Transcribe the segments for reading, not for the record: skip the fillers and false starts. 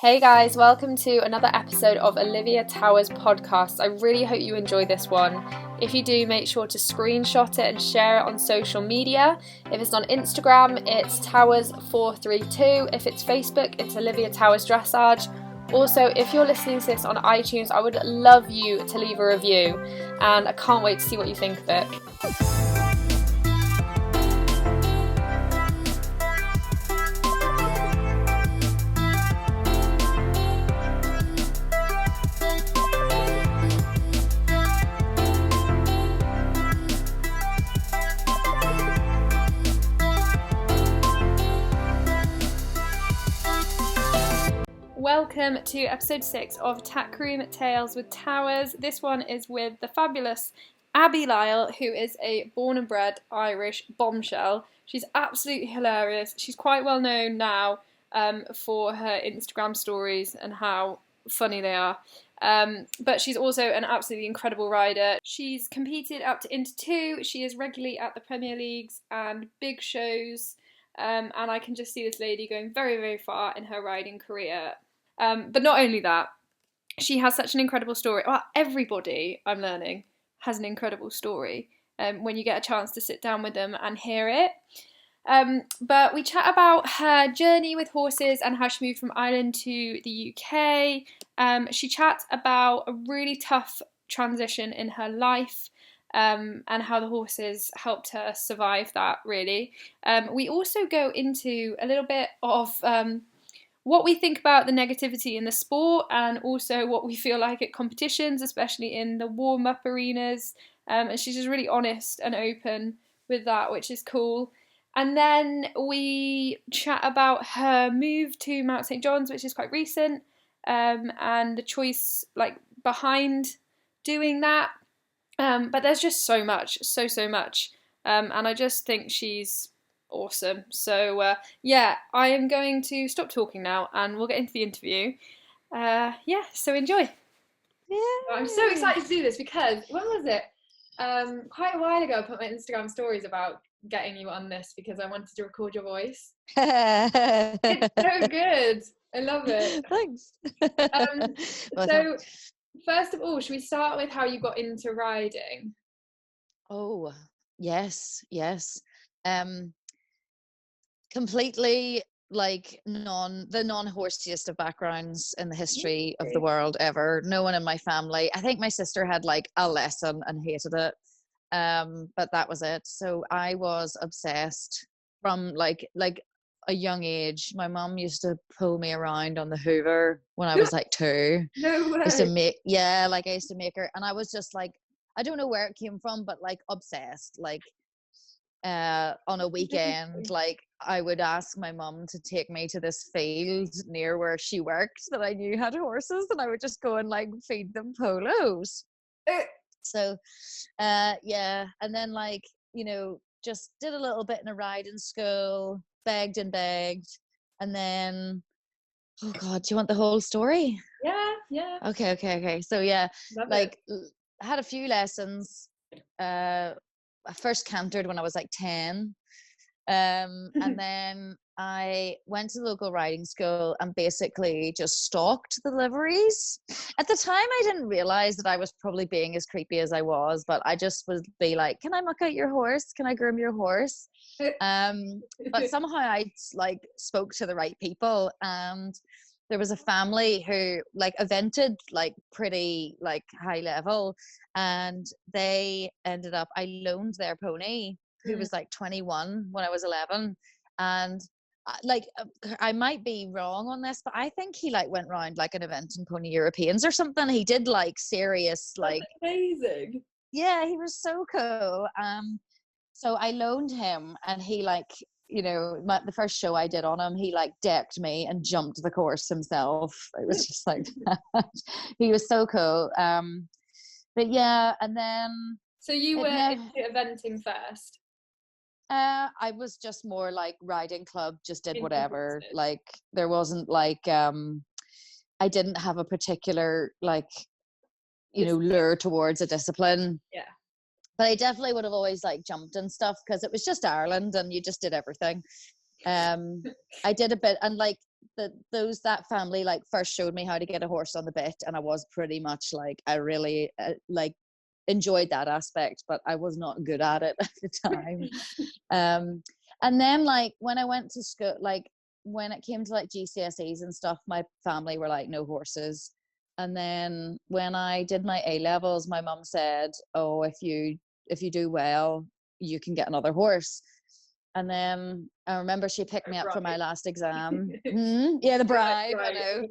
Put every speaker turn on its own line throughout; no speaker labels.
Hey guys, welcome to another episode of Olivia Towers podcast. I really hope you enjoy this one. If you do, make sure to screenshot it and share it on social media. If it's on Instagram, it's Towers432. If it's Facebook, it's Olivia Towers Dressage. Also, if you're listening to this on iTunes, I would love you to leave a review, and I can't wait to see what you think of it. Welcome to episode 6 of Tackroom Tales with Towers. This one is with the fabulous Abi Lyle, who is a born and bred Irish bombshell. She's absolutely hilarious. She's quite well known now for her Instagram stories and how funny they are. But she's also an absolutely incredible rider. She's competed up to Inter 2. She is regularly at the Premier Leagues and big shows. And I can just see this lady going very, very far in her riding career. But not only that, she has such an incredible story. Well, everybody, I'm learning, has an incredible story when you get a chance to sit down with them and hear it. But we chat about her journey with horses and how she moved from Ireland to the UK. She chats about a really tough transition in her life and how the horses helped her survive that, really. We also go into a little bit of what we think about the negativity in the sport and also what we feel like at competitions, especially in the warm-up arenas. And she's just really honest and open with that, which is cool. And then we chat about her move to Mount St. John's, which is quite recent, and the choice behind doing that. But there's just so much, so much. And I just think she's awesome. So I am going to stop talking now and we'll get into the interview. So enjoy.
Yeah, I'm so excited to do this because when was it? Quite a while ago I put my Instagram stories about getting you on this because I wanted to record your voice. It's so good. I love it.
Thanks.
So first of all, should we start with how you got into riding?
Oh, yes. Completely the non-horsiest of backgrounds in the history of the world ever. No one in my family. I think my sister had a lesson and hated it. But that was it. So I was obsessed from a young age. My mom used to pull me around on the Hoover when I was 2.
No way.
I used to make her, and I was just I don't know where it came from, but obsessed. On a weekend, I would ask my mum to take me to this field near where she worked that I knew had horses, and I would just go and feed them polos. So and then just did a little bit in a riding school, begged, and then oh god, do you want the whole story?
Yeah.
Okay. So had a few lessons. I first cantered when I was 10, and then I went to the local riding school and basically just stalked the liveries. At the time, I didn't realize that I was probably being as creepy as I was, but I just would be like, "Can I muck out your horse? Can I groom your horse?" But somehow I spoke to the right people, and there was a family who evented pretty high level, and they ended up, I loaned their pony, who was 21 when I was 11, and I might be wrong on this, but I think he went round an event in Pony Europeans or something. He did serious
That's amazing.
Yeah, he was so cool. So I loaned him, and he the first show I did on him, he decked me and jumped the course himself. It was just he was so cool. But yeah, and then
so you were into eventing first.
I was just more riding club, just did whatever. There wasn't I didn't have a particular lure towards a discipline.
Yeah.
But I definitely would have always jumped and stuff because it was just Ireland and you just did everything. I did a bit, and that family like first showed me how to get a horse on the bit, and I was pretty much like, I really like enjoyed that aspect, but I was not good at it at the time. And then like when I went to school, like when it came to like GCSEs and stuff, my family were like, no horses. And then when I did my A levels, my mum said, oh, if you do well, you can get another horse. And then I remember she picked me up for my last exam. Yeah, the bribe, I know.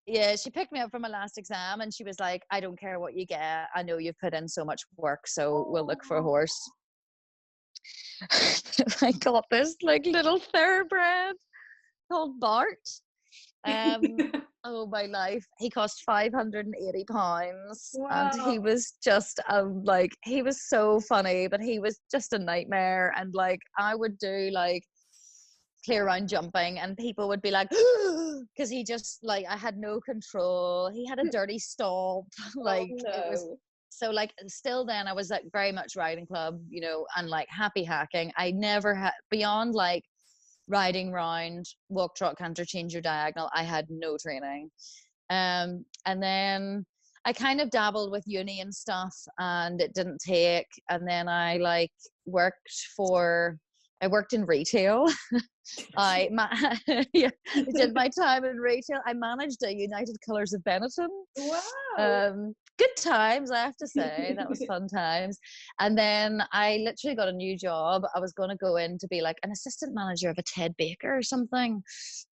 Yeah, she picked me up for my last exam, and she was like, I don't care what you get. I know you've put in so much work, so we'll look for a horse. I got this like little thoroughbred called Bart. Oh my life, he cost £580. Wow. And he was just like, he was so funny, but he was just a nightmare. And like I would do like clear round jumping, and people would be like, because he just like, I had no control. He had a dirty stop. Like it was so like, still then I was like very much riding club, you know, and like happy hacking. I never had, beyond like riding round, walk, trot, canter, change your diagonal, I had no training. And then I kind of dabbled with uni and stuff, and it didn't take. And then I like I worked in retail. I did my time in retail. I managed a United Colours of Benetton. Wow. Good times, I have to say. That was fun times. And then I literally got a new job. I was going to go in to be like an assistant manager of a Ted Baker or something.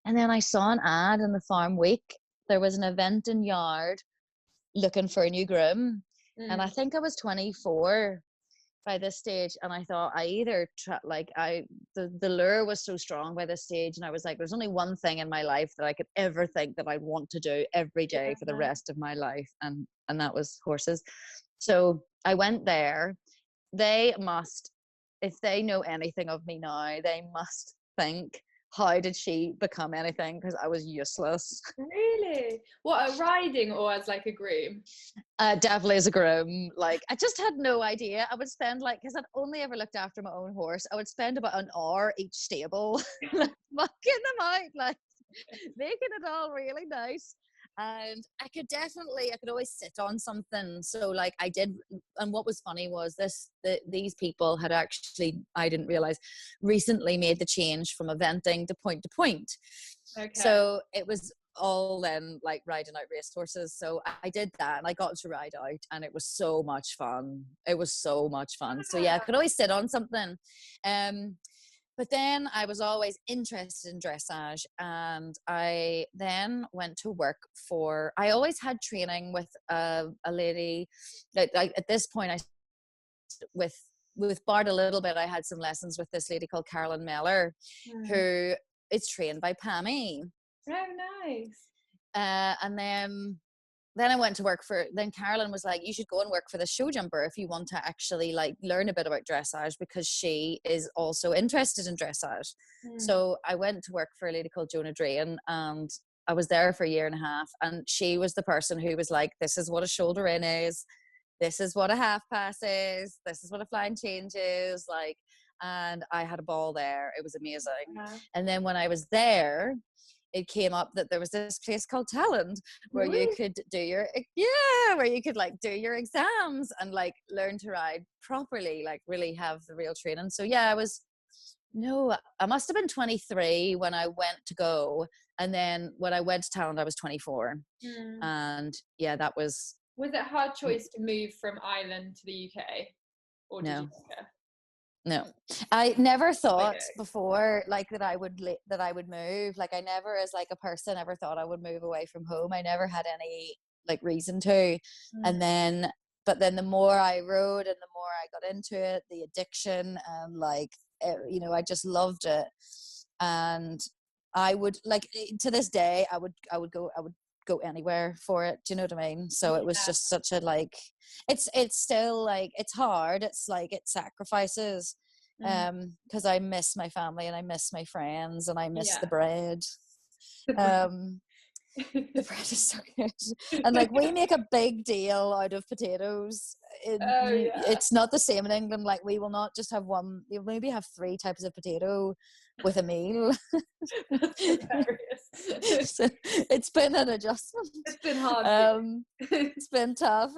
And then I saw an ad in the Farm Week. There was an event in Yard looking for a new groom. And I think I was 24 by this stage, and I thought the lure was so strong by this stage, and I was like, there's only one thing in my life that I could ever think that I want to do every day for the rest of my life, and that was horses. So I went there. They must, if they know anything of me now, they must think, how did she become anything? Because I was useless.
Really? What, riding or as like a groom?
Definitely as a groom. Like, I just had no idea. I would spend like, because I'd only ever looked after my own horse, I would spend about an hour each stable, like, mucking them out, like making it all really nice. And I could always sit on something. So like I did, and what was funny was these people had actually, I didn't realize, recently made the change from eventing to point to point. Okay. So it was all then like riding out race horses. So I did that, and I got to ride out, and it was so much fun. So yeah, I could always sit on something. But then I was always interested in dressage, and I then went to work I always had training with a lady that at this point with Bart a little bit. I had some lessons with this lady called Carolyn Meller, who is trained by Pammy.
Oh, nice.
And then I went to work then Carolyn was like, you should go and work for the show jumper if you want to actually like learn a bit about dressage, because she is also interested in dressage. So I went to work for a lady called Jonah Drain, and I was there for a year and a half, and she was the person who was like, this is what a shoulder in is, this is what a half pass is, this is what a flying change is, like, and I had a ball there. It was amazing. And then when I was there, it came up that there was this place called Talent where you could do like do your exams and like learn to ride properly, like really have the real training. So yeah, I must have been 23 when I went to go, and then when I went to Talent I was 24. And yeah, that was
it a hard choice to move from Ireland to the UK, or did you care?
No, I never thought before like that I would move. Like I never, as like a person, ever thought I would move away from home. I never had any like reason to. And but then the more I rode and the more I got into it, the addiction, and like I just loved it. And I would like, to this day I would go anywhere for it. Do you know what I mean? So it was just such a like, it's still like, it's hard, it's like, it sacrifices, because I miss my family and I miss my friends and I miss the bread. The bread is so good, and like we make a big deal out of potatoes. It's not the same in England. Like we will not just have one, you'll maybe have 3 types of potato. with a meal.
That's hilarious.
So it's been an adjustment.
It's been hard.
It's been tough.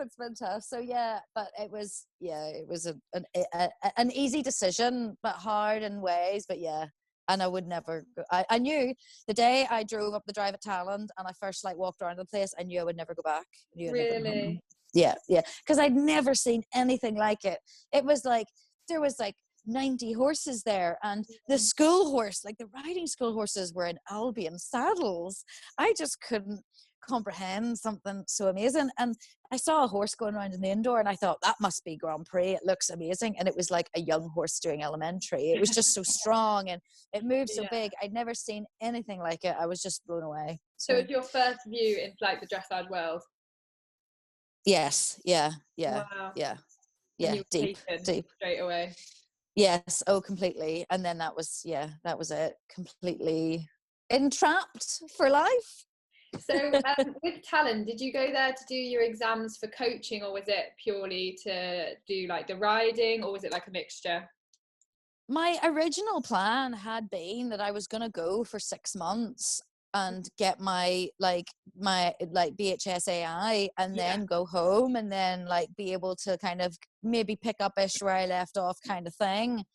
So yeah, but it was an easy decision, but hard in ways. But yeah, and I would never go. I knew the day I drove up the drive at Talland and I first like walked around the place, I knew I would never go back. I knew I'd never come home.
Really?
Yeah, because I'd never seen anything like it. It was like there was like 90 horses there, and the school horse, like the riding school horses, were in Albion saddles. I just couldn't comprehend something so amazing. And I saw a horse going around in the indoor, and I thought that must be Grand Prix. It looks amazing. And it was like a young horse doing elementary. It was just so strong and it moved so big. I'd never seen anything like it. I was just blown away.
So it's your first view into like the dressage world?
Yes. Yeah.
Wow.
Yeah.
Deep straight away.
Yes. Oh, completely. And then that was it. Completely entrapped for life.
So with Talon, did you go there to do your exams for coaching, or was it purely to do like the riding, or was it like a mixture?
My original plan had been that I was going to go for 6 months and get my BHSAI and then go home and then like be able to kind of maybe pick up ish where I left off kind of thing.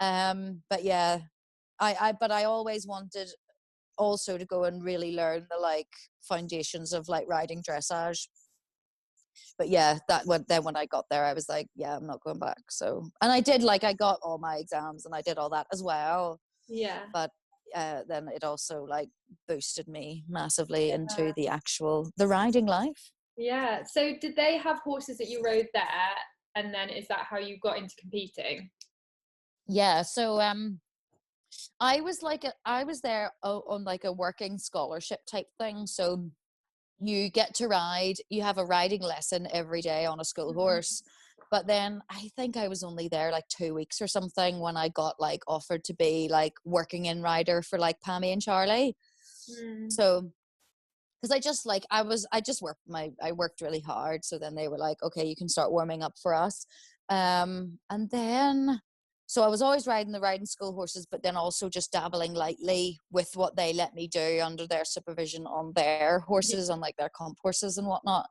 But yeah, I always wanted also to go and really learn the like foundations of like riding dressage. But yeah, when I got there, I was like, yeah, I'm not going back. So, and I got all my exams and I did all that as well.
Yeah.
But then it also like boosted me massively into the riding life.
Yeah. So did they have horses that you rode there? And then is that how you got into competing?
Yeah. So I was there on like a working scholarship type thing. So you get to ride, you have a riding lesson every day on a school horse. But then I think I was only there like 2 weeks or something when I got like offered to be like working in rider for like Pammy and Charlie. So because I worked really hard. So then they were like, okay, you can start warming up for us. And then so I was always riding the riding school horses, but then also just dabbling lightly with what they let me do under their supervision on their horses, on like their comp horses and whatnot.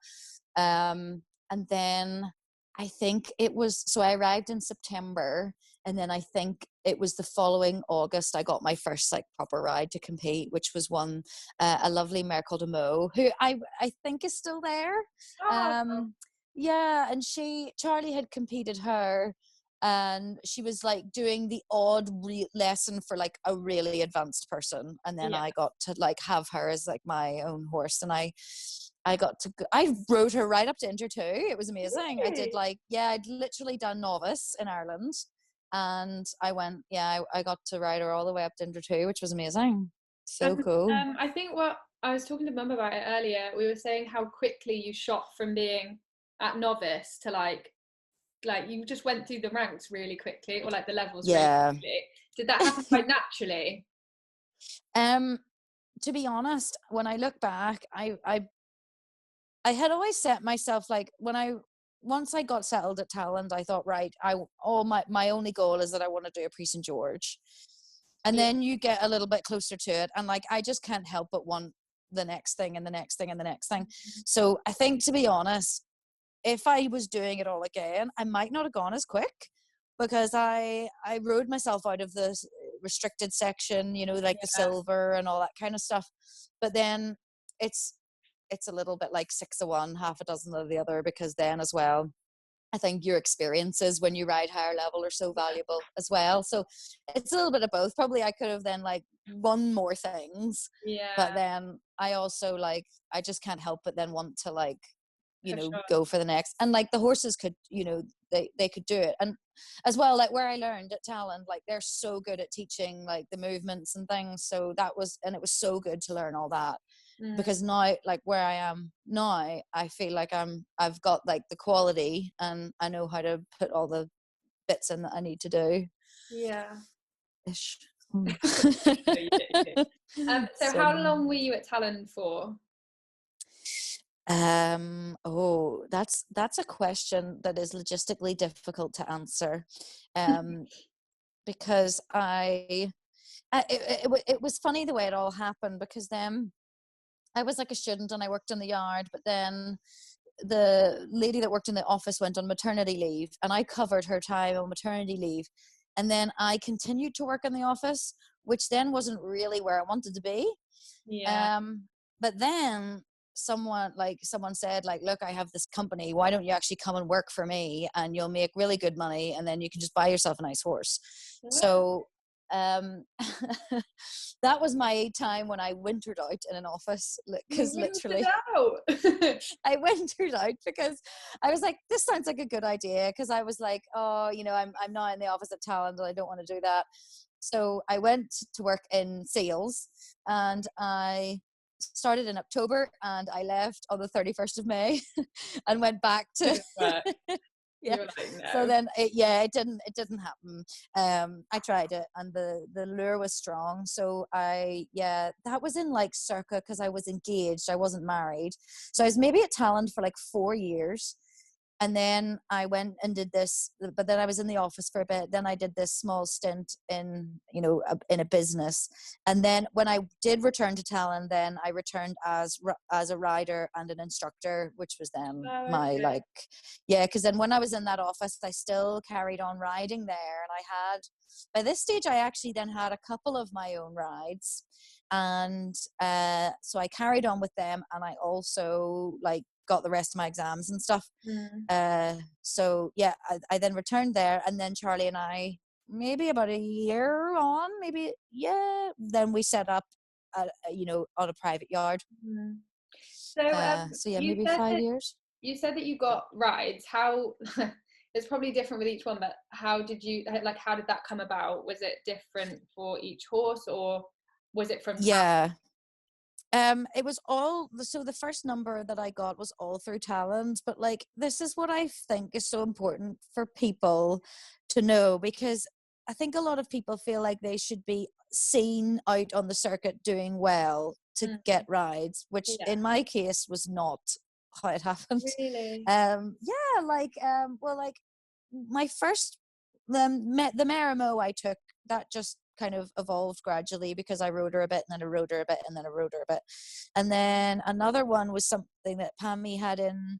And then I think so I arrived in September, and then I think it was the following August I got my first like proper ride to compete, which was a lovely mare called Amo, who I think is still there. Yeah, and Charlie had competed her, and she was like doing the odd lesson for like a really advanced person, and then I got to like have her as like my own horse, and I rode her right up to Inter 2. It was amazing. I did I'd literally done novice in Ireland, and I got to ride her all the way up to Inter 2, which was amazing. So cool.
I think what I was talking to Mum about it earlier, we were saying how quickly you shot from being at novice to like you just went through the ranks really quickly, or like the levels really quickly. Did that happen quite naturally?
To be honest, when I look back, I had always set myself like once I got settled at Talland, I thought, right, my only goal is that I want to do a Prix St. George. And then you get a little bit closer to it, and like I just can't help but want the next thing and the next thing and the next thing. So I think, to be honest, if I was doing it all again, I might not have gone as quick, because I rode myself out of the restricted section, like the silver and all that kind of stuff. But then it's a little bit like 6 of one, half a dozen of the other, because then as well, I think your experiences when you ride higher level are so valuable as well. So it's a little bit of both. Probably I could have then like won more things. Yeah. But then I also like, I just can't help but then want to like, go for the next. And like the horses could, they could do it. And as well, like where I learned at Talland, like they're so good at teaching like the movements and things. So it was so good to learn all that. Because now, like where I am now, I feel like I've got like the quality, and I know how to put all the bits in that I need to do.
Yeah.
Ish.
So how long were you at Talland for?
That's a question that is logistically difficult to answer, because It was funny the way it all happened, because then I was like a student and I worked in the yard, but then the lady that worked in the office went on maternity leave, and I covered her time on maternity leave. And then I continued to work in the office, which then wasn't really where I wanted to be.
Yeah.
But then someone said, like, look, I have this company, why don't you actually come and work for me, and you'll make really good money, and then you can just buy yourself a nice horse. So that was my time when I wintered out in an office, because literally I wintered out because I was like, this sounds like a good idea, because I was like, oh, I'm not in the office at Talent and I don't want to do that. So I went to work in sales, and I started in October, and I left on the 31st of May and went back to yeah.
Like, no.
So then it didn't happen. I tried it, and the lure was strong. So that was in like circa, because I was engaged, I wasn't married. So I was maybe at Talent for like 4 years. And then I went and did this, but then I was in the office for a bit. Then I did this small stint in a business. And then when I did return to Talent, then I returned as a rider and an instructor, which was then because then when I was in that office, I still carried on riding there. And by this stage, I actually then had a couple of my own rides. And so I carried on with them, and I also got the rest of my exams and stuff. So yeah, I then returned there, and then Charlie and I, maybe about a year on, then we set up on a private yard.
So
maybe 5 years.
You said that you got rides. How it's probably different with each one, but how did that come about? Was it different for each horse, or was it from
it was all, so the first number that I got was all through Talent. But this is what I think is so important for people to know, because I think a lot of people feel like they should be seen out on the circuit doing well to get rides, which in my case was not how it happened.
Really?
My first the mare Mo I took, that just kind of evolved gradually, because I rode her a bit, and then I rode her a bit, and then I rode her a bit. And then another one was something that Pammy had in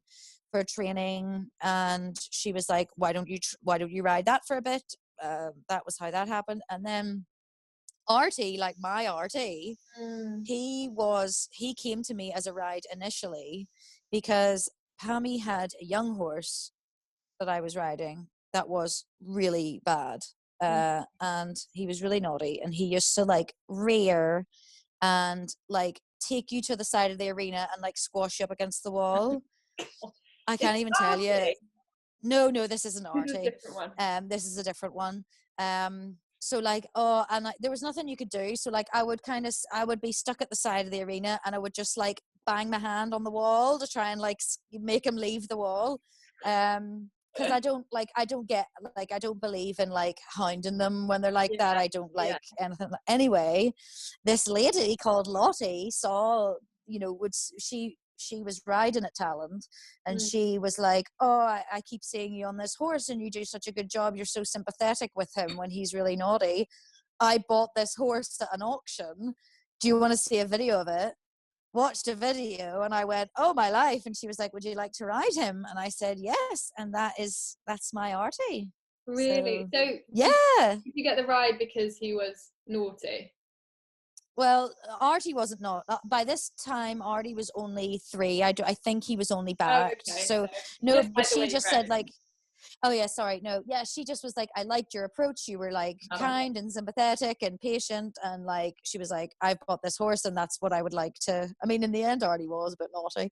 for training, and she was like, why don't you ride that for a bit? That was how that happened. And then Artie, my Artie, he came to me as a ride initially, because Pammy had a young horse that I was riding that was really bad. And he was really naughty, and he used to rear and take you to the side of the arena and squash you up against the wall. I can't even tell you. No, this isn't Artie. This is a different one. So there was nothing you could do. So I would be stuck at the side of the arena, and I would just bang my hand on the wall to try and make him leave the wall. Because I don't believe in hounding them when they're that. I don't anything. Anyway, this lady called Lottie saw, she was riding at Talent, and she was like, oh, I keep seeing you on this horse, and you do such a good job. You're so sympathetic with him when he's really naughty. I bought this horse at an auction. Do you want to see a video of it? Watched a video, and I went, oh my life. And she was like, would you like to ride him? And I said yes. And that's my Artie.
Really? So
yeah.
Did you get the ride because he was naughty?
Well, Artie wasn't by this time. Artie was only 3. I think he was only backed.
Oh, okay.
So no, but she just said oh yeah, sorry, no, yeah, she just was like, I liked your approach. You were kind and sympathetic and patient, and she was like, I've bought this horse, and that's what I would like to. I mean, in the end, Artie was a bit naughty.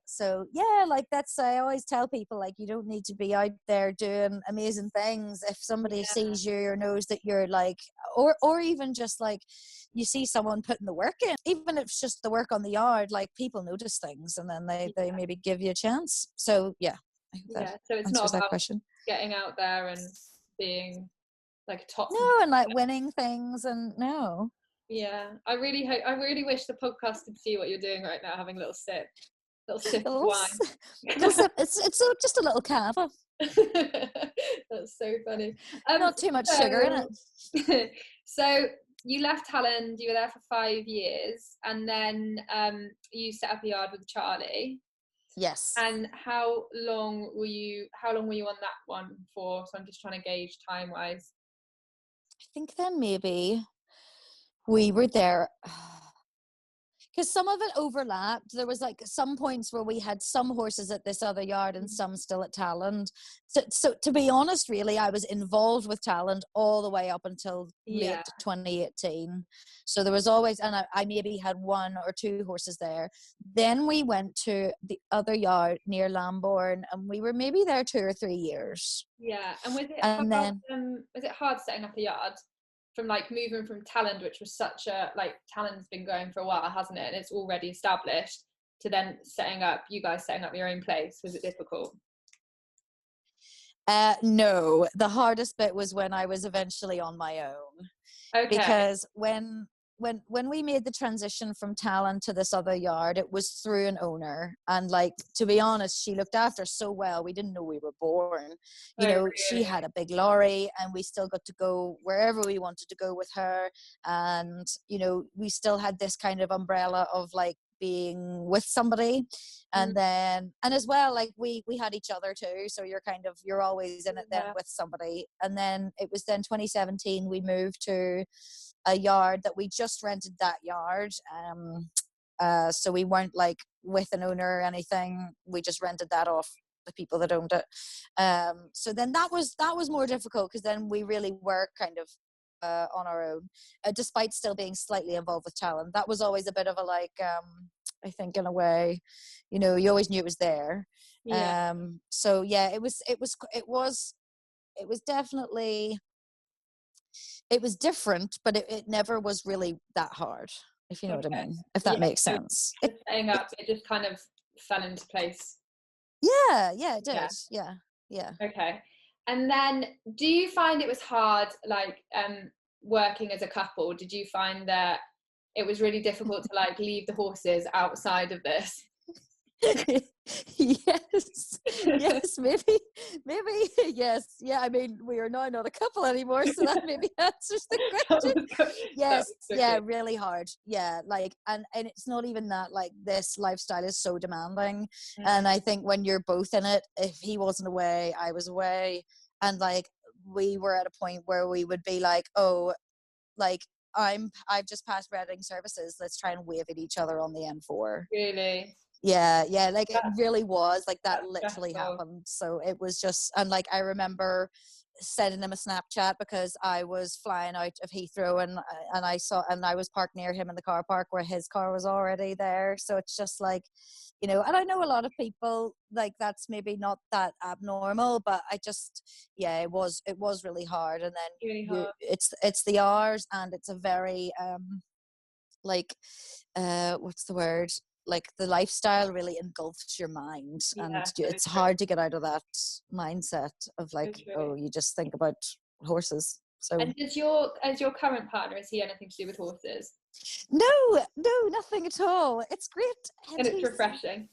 So yeah, that's, I always tell people, you don't need to be out there doing amazing things. If somebody sees you or knows that you're or even just you see someone putting the work in, even if it's just the work on the yard, people notice things, and then they maybe give you a chance. So yeah,
so it's not about getting out there and being top.
No, and winning things, and no.
Yeah, I really wish the podcast could see what you're doing right now, having a little sip of wine.
It's just a little cava.
That's so funny.
Not too much sugar in
it. So you left Talland, you were there for 5 years, and then you set up a yard with Charlie.
Yes.
And how long were you on that one for? So I'm just trying to gauge time wise.
I think then maybe we were there because some of it overlapped. There was like some points where we had some horses at this other yard and some still at Talland. So to be honest, really, I was involved with Talland all the way up until late 2018. So there was always, and I maybe had 1 or 2 horses there. Then we went to the other yard near Lambourne, and we were maybe there 2 or 3 years.
Yeah, and was it hard setting up a yard? From like moving from Talland, which was such a like Talland's been going for a while, hasn't it? And it's already established, to then you guys setting up your own place. Was it difficult?
No, the hardest bit was when I was eventually on my own. Okay. Because when we made the transition from Talland to this other yard, it was through an owner, and like, to be honest, she looked after us so well, we didn't know we were born. Really? She had a big lorry, and we still got to go wherever we wanted to go with her, and we still had this kind of umbrella of like being with somebody, and then as well, like we had each other too, so you're always in it then with somebody. And then it was then 2017 we moved to a yard that we just rented that yard, so we weren't like with an owner or anything, we just rented that off the people that owned it. So then that was more difficult, because then we really were kind of on our own, despite still being slightly involved with Talland. That was always a bit of a like, I think in a way, you always knew it was there. So yeah, it was definitely, it was different, but it never was really that hard, if you know what I mean, if that makes sense.
Setting up, it just kind of fell into place.
Yeah, it did. Yeah.
Okay. And then do you find it was hard, like working as a couple? Did you find that it was really difficult to like leave the horses outside of this?
Yes, maybe, yes. Yeah, I mean, we are now not a couple anymore, so that maybe answers the question. Yes, yeah, really hard. Yeah, like, and it's not even that, like, this lifestyle is so demanding, and I think when you're both in it, if he wasn't away, I was away, and like we were at a point where we would be like, oh, like, I've just passed Reading services, let's try and wave at each other on the N4.
Really?
Yeah, like it really was like that literally happened. So it was just, and like I remember sending him a Snapchat because I was flying out of Heathrow, and I was parked near him in the car park where his car was already there. So it's just like, and I know a lot of people, like, that's maybe not that abnormal, but I just, it was really hard. And then
really hard.
It's the hours, and it's a very like what's the word, like the lifestyle really engulfs your mind, and it's hard to get out of that mindset of like, oh, you just think about horses. So,
and as your current partner, is he anything to do with horses?
No, nothing at all. It's great,
and it's refreshing.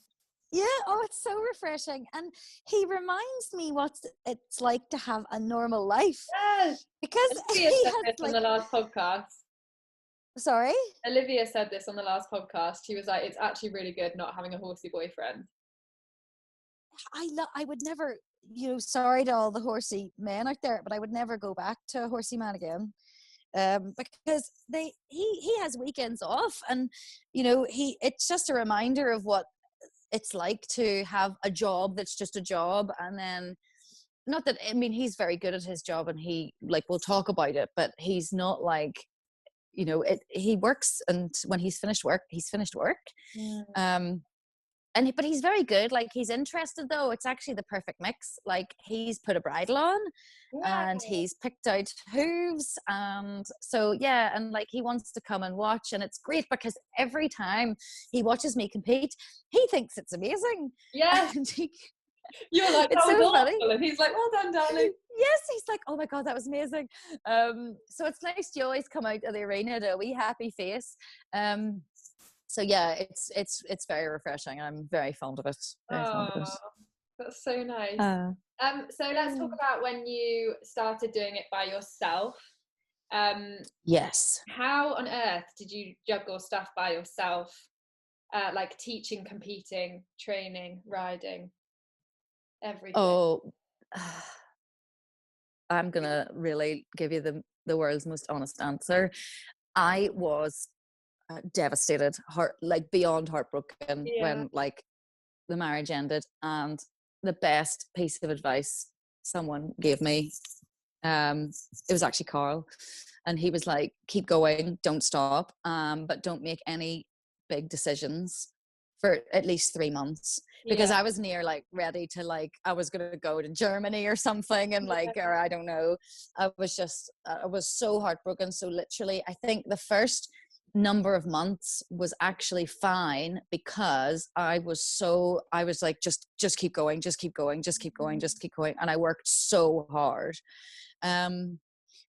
Yeah, oh, it's so refreshing, and he reminds me what it's like to have a normal life.
Yes,
because
he said this on the last podcast.
Sorry?
Olivia said this on the last podcast. She was like, it's actually really good not having a horsey boyfriend.
I would never, sorry to all the horsey men out there, but I would never go back to a horsey man again. Because he has weekends off, and it's just a reminder of what it's like to have a job that's just a job. And then, not that, I mean, he's very good at his job, and he, like, we'll talk about it, but he's not like, he works, and when he's finished work, he's finished work. But he's very good. Like, he's interested, though. It's actually the perfect mix. Like, he's put a bridle on, and he's picked out hooves, and so and like, he wants to come and watch, and it's great because every time he watches me compete, he thinks it's amazing.
Yeah. You're like,
it's so funny.
And he's like, well done, darling.
Yes, he's like, oh my God, that was amazing. So it's nice to always come out of the arena to a wee happy face. So yeah, it's very refreshing. I'm very fond of it.
That's so nice. So let's talk about when you started doing it by yourself.
Yes.
How on earth did you juggle stuff by yourself? Like teaching, competing, training, riding, everything.
Oh, I'm gonna really give you the world's most honest answer. I was devastated, beyond heartbroken when like the marriage ended. And the best piece of advice someone gave me, it was actually Carl, and he was like, keep going, don't stop, but don't make any big decisions for at least 3 months, because I was near like ready to, like, I was gonna go to Germany or something, and like, or I don't know, I was so heartbroken. So literally, I think the first number of months was actually fine, because I was like, just keep going, just keep going, just keep going, just keep going, and I worked so hard,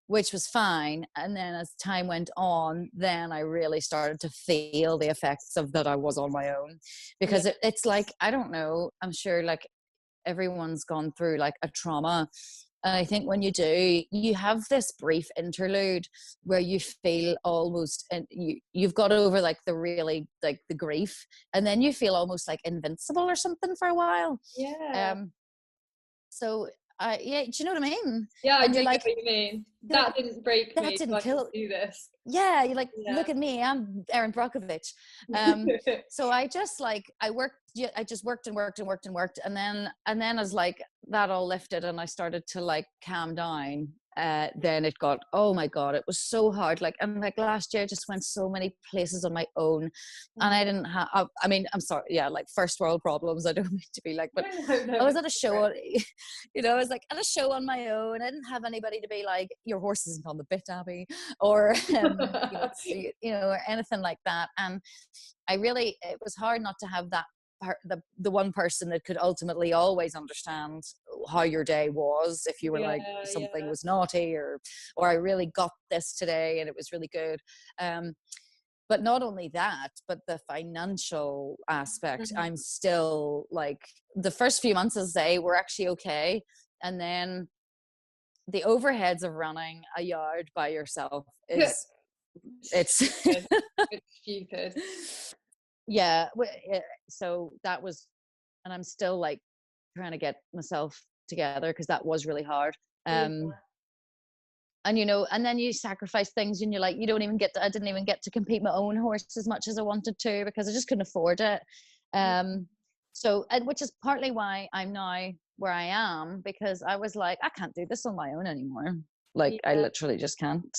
which was fine. And then as time went on, then I really started to feel the effects of that I was on my own, because it's like, I don't know, I'm sure like everyone's gone through like a trauma. And I think when you do, you have this brief interlude where you feel almost, and you've got over like the really, like the grief, and then you feel almost like invincible or something for a while. So yeah, do you know what I mean?
Yeah,
and
I
you're
do
like,
get what you mean. That didn't break me.
That didn't
so
kill.
I can do this.
Yeah, you're like, look at me, I'm Erin Brockovich. So I just like, I just worked and worked and worked and worked, and then as like that all lifted and I started to like calm down, then it got, oh my god, it was so hard. Like, and like last year I just went so many places on my own, and I didn't have, I mean, I'm sorry, yeah, like first world problems, I don't mean to be like, but
No,
I was at a show, I was like at a show on my own. I didn't have anybody to be like, your horse isn't on the bit, Abby, or or anything like that. And it was hard not to have that the one person that could ultimately always understand how your day was, if you were like something was naughty, or I really got this today and it was really good. But not only that, but the financial aspect, I'm still like, the first few months, as I say, were actually okay, and then the overheads of running a yard by yourself is it's
stupid.
Yeah, so that was, and I'm still like trying to get myself together, because that was really hard. And and then you sacrifice things, and you're like, I didn't even get to compete my own horse as much as I wanted to, because I just couldn't afford it. So, and which is partly why I'm now where I am, because I was like, I can't do this on my own anymore. Like, I literally just can't.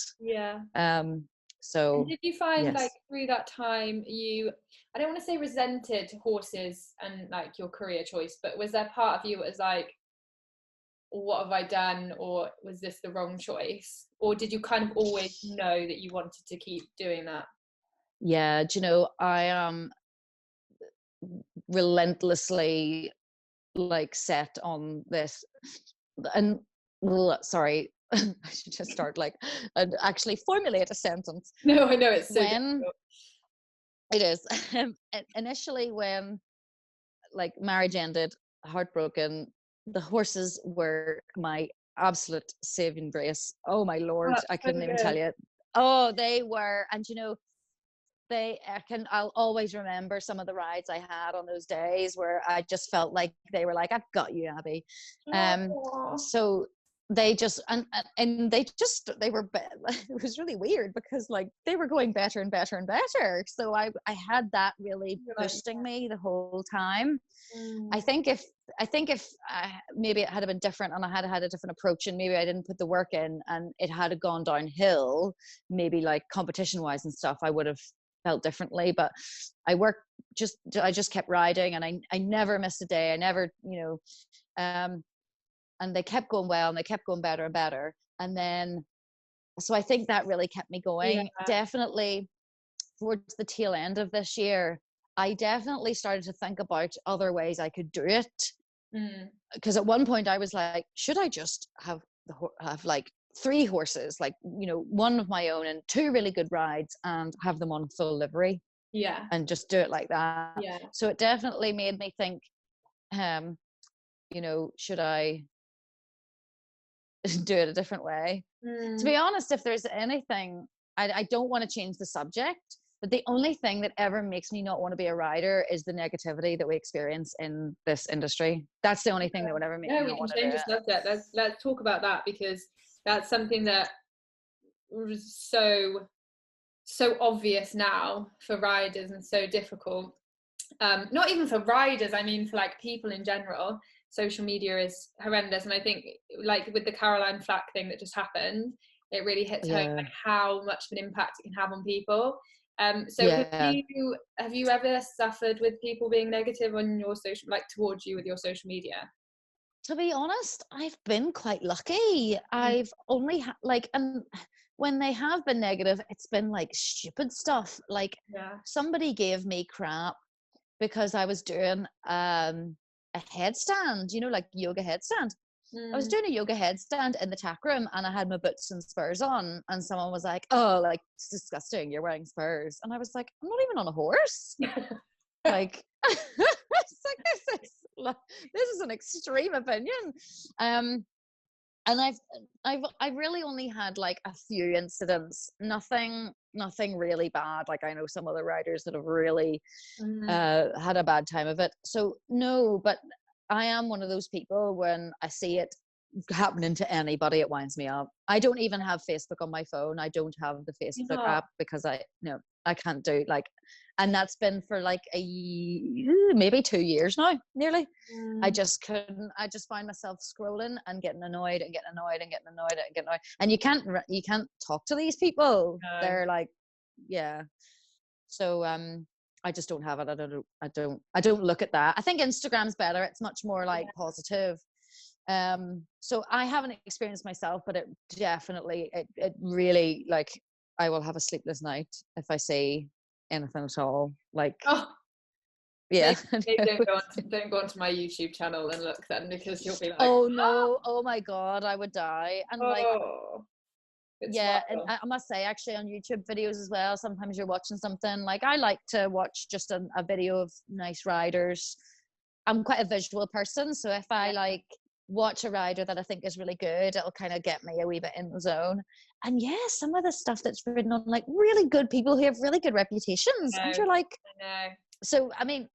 So,
and did you find like through that time I don't want to say resented horses and like your career choice, but was there part of you that was like, what have I done, or was this the wrong choice, or did you kind of always know that you wanted to keep doing that?
Yeah, do you know, I am relentlessly like set on this, and sorry, I should just start like and actually formulate a sentence.
No, I know it's so
when difficult. It is. Initially, when like marriage ended, heartbroken, the horses were my absolute saving grace. Oh my lord, I couldn't even tell you. Oh, they were. And I'll always remember some of the rides I had on those days where I just felt like they were like, I've got you, Abby. So they just, and they were, it was really weird, because like they were going better and better and better. So I had that really boosting me the whole time. I think if maybe it had been different, and I had a different approach, and maybe I didn't put the work in, and it had gone downhill, maybe like competition wise and stuff, I would have felt differently. But I just kept riding, and I never missed a day. I never, and they kept going well, and they kept going better and better. And then, so I think that really kept me going. Definitely towards the tail end of this year, I definitely started to think about other ways I could do it. Because at one point I was like, should I just have like 3 horses, like, one of my own and 2 really good rides, and have them on full livery, and just do it like that. So it definitely made me think, should I do it a different way. To be honest, if there's anything, I don't want to change the subject, but the only thing that ever makes me not want to be a rider is the negativity that we experience in this industry. That's the only thing that would ever make me not want to do it.
We can change the subject. Let's talk about that, because that's something that was so obvious now for riders and so difficult. Not even for riders, I mean for like people in general. Social media is horrendous, and I think like with the Caroline Flack thing that just happened, it really hits home like how much of an impact it can have on people. So have you ever suffered with people being negative on your social, like towards you with your social media?
To be honest, I've been quite lucky. I've only and when they have been negative, it's been like stupid stuff. Like somebody gave me crap because I was doing a headstand, you know, like yoga headstand. I was doing a yoga headstand in the Tackroom, and I had my boots and spurs on, and someone was like, "Oh, like it's disgusting, you're wearing spurs." And I was like, "I'm not even on a horse." Like, it's like this is an extreme opinion. And I've really only had like a few incidents, nothing really bad. Like I know some other riders that have really had a bad time of it. So no, but I am one of those people, when I see it happening to anybody, it winds me up. I don't even have Facebook on my phone. I don't have the Facebook app because I can't do like, and that's been for like maybe 2 years now, nearly. I just couldn't. I just find myself scrolling and getting annoyed and getting annoyed and getting annoyed and getting annoyed. And you can't talk to these people. No. They're like, yeah. So I just don't have it. I don't look at that. I think Instagram's better. It's much more like positive. So I haven't experienced myself, but it definitely, it really, like, I will have a sleepless night if I see anything at all. Like, yeah.
Don't go onto my YouTube channel and look then, because you'll be like,
oh no, oh my God, I would die. And like, yeah, and I must say, actually, on YouTube videos as well, sometimes you're watching something, like I like to watch just a video of nice riders. I'm quite a visual person, so if I like watch a rider that I think is really good, it'll kind of get me a wee bit in the zone. And yeah, some of the stuff that's written on like really good people who have really good reputations, and you're like, so I mean,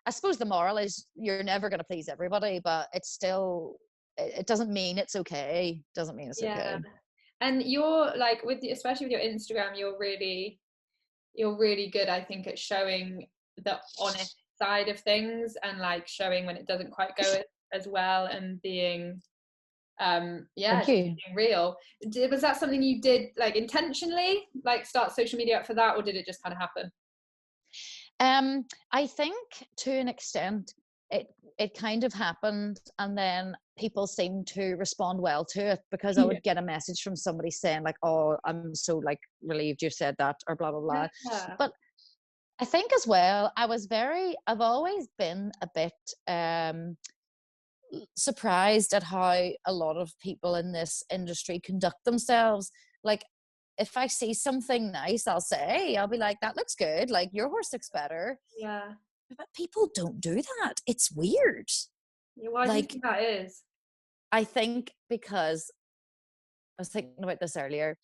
I suppose the moral is you're never going to please everybody, but it's still, it doesn't mean it's okay. Doesn't mean it's okay.
And you're like, especially with your Instagram, you're really good, I think, at showing the honest side of things, and like showing when it doesn't quite go as well, and being being real. Was that something you did like intentionally, like start social media up for that, or did it just kind of happen?
I think to an extent it kind of happened, and then people seemed to respond well to it, because I would get a message from somebody saying like, "Oh, I'm so like relieved you said that," or blah blah blah. But I think as well, I've always been a bit surprised at how a lot of people in this industry conduct themselves. Like, if I see something nice, I'll be like, "That looks good, like your horse looks better."
Yeah.
But people don't do that. It's weird.
Yeah, why do you think that is?
I think because, I was thinking about this earlier,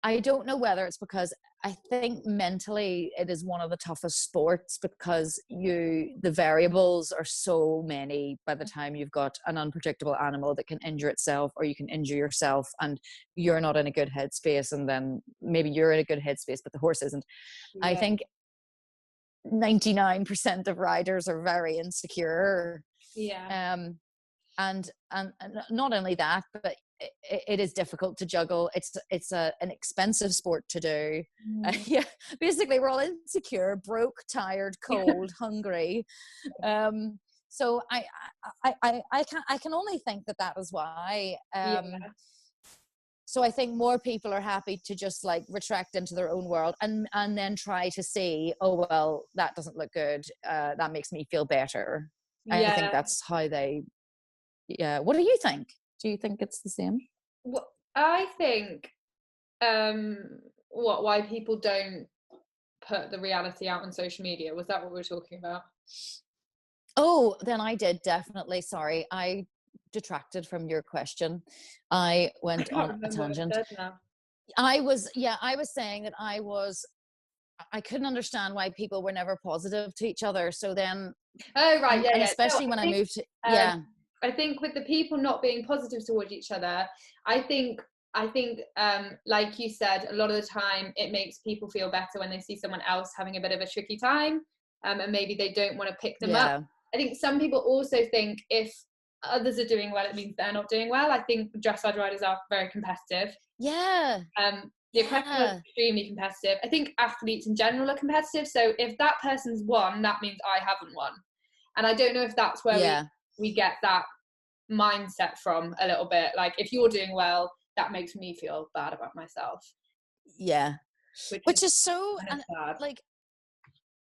I don't know whether it's because I think mentally it is one of the toughest sports, because the variables are so many by the time you've got an unpredictable animal that can injure itself, or you can injure yourself, and you're not in a good headspace, and then maybe you're in a good headspace but the horse isn't. I think 99% of riders are very insecure. And not only that, but it is difficult to juggle. It's an expensive sport to do. Basically we're all insecure, broke, tired, cold, hungry. So I can only think that is why. So I think more people are happy to just like retract into their own world, and then try to see, oh well, that doesn't look good, that makes me feel better. I think that's how they. Yeah. What do you think? Do you think it's the same?
Well, I think why people don't put the reality out on social media, was that what we were talking about?
Oh, then I did definitely. Sorry, I detracted from your question. I went
I can't
on a
remember what
tangent.
it said now.
I was saying that I couldn't understand why people were never positive to each other. So then,
oh right, yeah,
and
yeah.
especially when I moved to, yeah.
I think with the people not being positive towards each other, I think like you said, a lot of the time it makes people feel better when they see someone else having a bit of a tricky time, and maybe they don't want to pick them up. I think some people also think if others are doing well, it means they're not doing well. I think dressage riders are very competitive. The equestrian is extremely competitive. I think athletes in general are competitive. So if that person's won, that means I haven't won. And I don't know if that's where we get that mindset from a little bit. Like, if you're doing well, that makes me feel bad about myself.
Yeah. Which is so
kind of sad.
Like,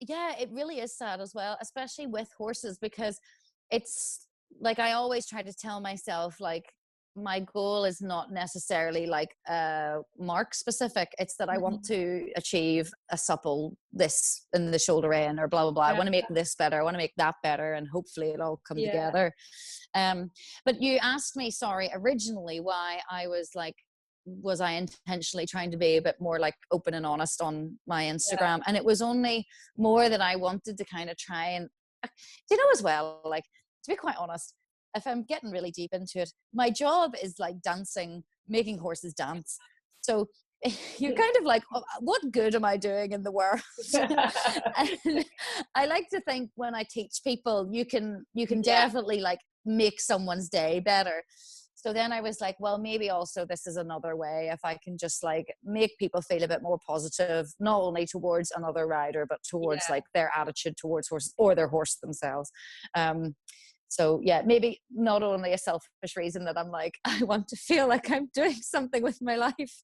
yeah, it really is sad as well, especially with horses, because it's like, I always try to tell myself, like, my goal is not necessarily like mark specific. It's that I want to achieve a supple this in the shoulder in, or blah blah blah. I want to make this better, I want to make that better, and hopefully it'll all come together. But you asked me, sorry, originally why I was like, was I intentionally trying to be a bit more like open and honest on my Instagram? And it was only more that I wanted to kind of try and, you know, as well, like, to be quite honest, if I'm getting really deep into it, my job is like dancing, making horses dance. So you're kind of like, oh, what good am I doing in the world? And I like to think when I teach people, you can definitely like make someone's day better. So then I was like, well, maybe also this is another way if I can just like make people feel a bit more positive, not only towards another rider, but towards like their attitude towards horses or their horse themselves. So yeah, maybe not only a selfish reason that I'm like, I want to feel like I'm doing something with my life.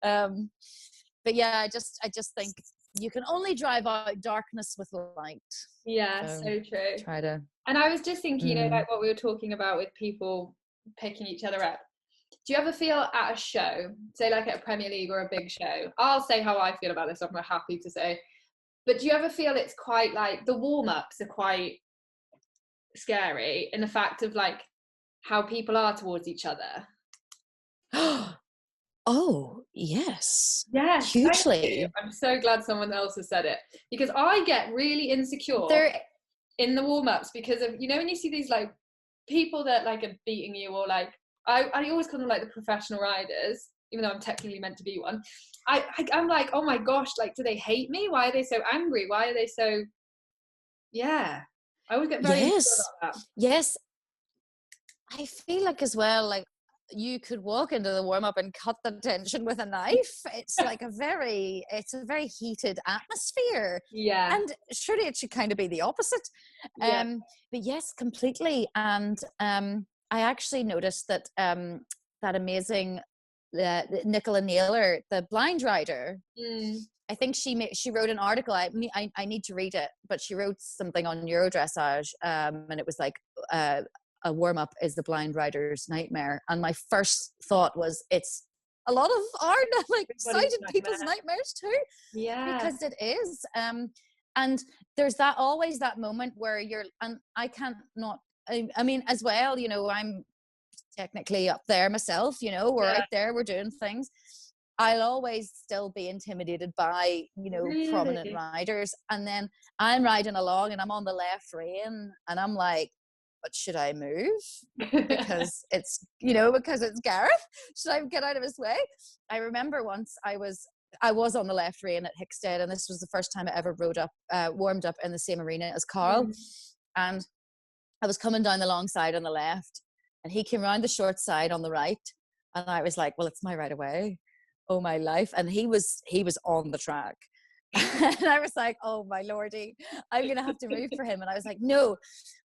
But yeah, I just think you can only drive out darkness with light.
Yeah, so true.
Try to.
And I was just thinking, you know, like what we were talking about with people picking each other up. Do you ever feel at a show, say like at a Premier League or a big show? I'll say how I feel about this, I'm happy to say. But do you ever feel it's quite like the warm-ups are quite scary in the fact of like how people are towards each other?
Oh yes,
hugely. I'm so glad someone else has said it, because I get really insecure in the warm-ups because of, you know, when you see these like people that like are beating you, or like I always call them like the professional riders, even though I'm technically meant to be one. I'm like, oh my gosh, like, do they hate me? Why are they so angry? Why are they so I always get very insecure about that.
Yes, I feel like as well, like, you could walk into the warm-up and cut the tension with a knife. It's like a very heated atmosphere.
Yeah.
And surely it should kind of be the opposite. But yes, completely. And I actually noticed that that amazing Nicola Naylor, the blind rider, I think she wrote an article. I need to read it, but she wrote something on Eurodressage, and it was like, a warm-up is the blind rider's nightmare. And my first thought was, it's a lot of our like sighted people's nightmares too.
Yeah.
Because it is. And there's always that moment where you're, and I can't not, I mean, as well, you know, I'm technically up there myself, you know, we're out there, we're doing things. I'll always still be intimidated by, you know, prominent riders. And then I'm riding along and I'm on the left rein and I'm like, but should I move? Because it's, you know, because it's Gareth. Should I get out of his way? I remember once I was on the left rein at Hickstead, and this was the first time I ever warmed up in the same arena as Carl. And I was coming down the long side on the left, and he came around the short side on the right. And I was like, well, it's my right away. Oh, my life. And he was on the track. And I was like, oh my lordy, I'm gonna have to move for him. And I was like, no,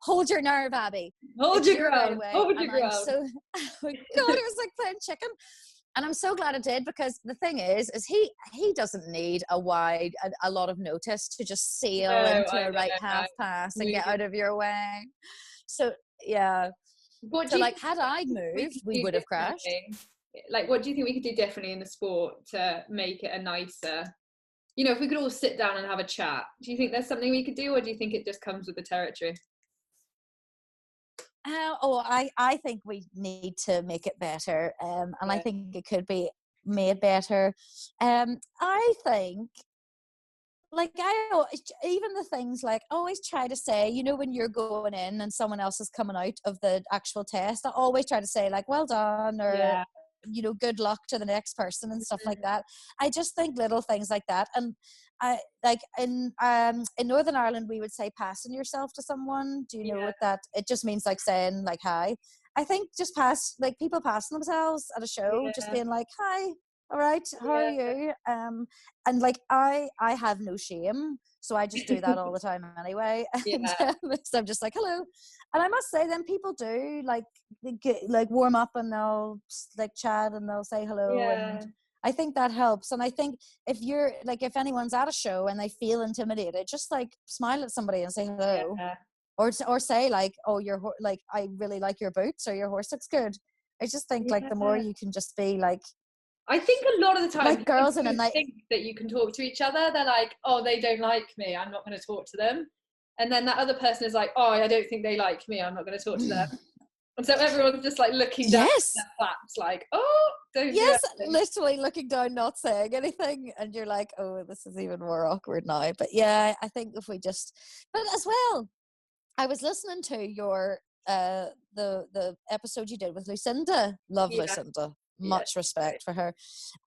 hold your nerve, Abby,
hold your ground, hold your ground.
So, oh my God, it was like playing chicken. And I'm so glad I did, because the thing is he doesn't need a lot of notice to just sail into a right half pass and get out of your way. So yeah, so like, had I moved, we would have crashed.
Like, what do you think we could do differently in the sport to make it a nicer, you know, if we could all sit down and have a chat? Do you think there's something we could do, or do you think it just comes with the territory?
I think we need to make it better, and I think it could be made better. I think, like, even the things like, I always try to say, when you're going in and someone else is coming out of the actual test, I always try to say, like, well done, or good luck to the next person and stuff like that. I just think little things like that. And I like in Northern Ireland we would say passing yourself to someone. Do you know what that? It just means like saying like hi. I think just people passing themselves at a show, just being like, hi, all right, how are you? And like I have no shame, so I just do that all the time anyway. And, so I'm just like, hello. And I must say, then people do like they get, like warm up, and they'll like chat and they'll say hello. And I think that helps. And I think if anyone's at a show and they feel intimidated, just like smile at somebody and say hello, or say like, oh, I really like your boots, or your horse looks good. I just think like the more you can just be like,
I think a lot of the time,
like girls in a night,
think that you can talk to each other. They're like, oh, they don't like me, I'm not going to talk to them. And then that other person is like, oh, I don't think they like me, I'm not going to talk to them. And so everyone's just like looking down at their flaps, like, oh, don't do anything.
Literally looking down, not saying anything, and you're like, oh, this is even more awkward now. But yeah, I think if we just, but as well, I was listening to your the episode you did with Lucinda. Love Lucinda. Much respect for her.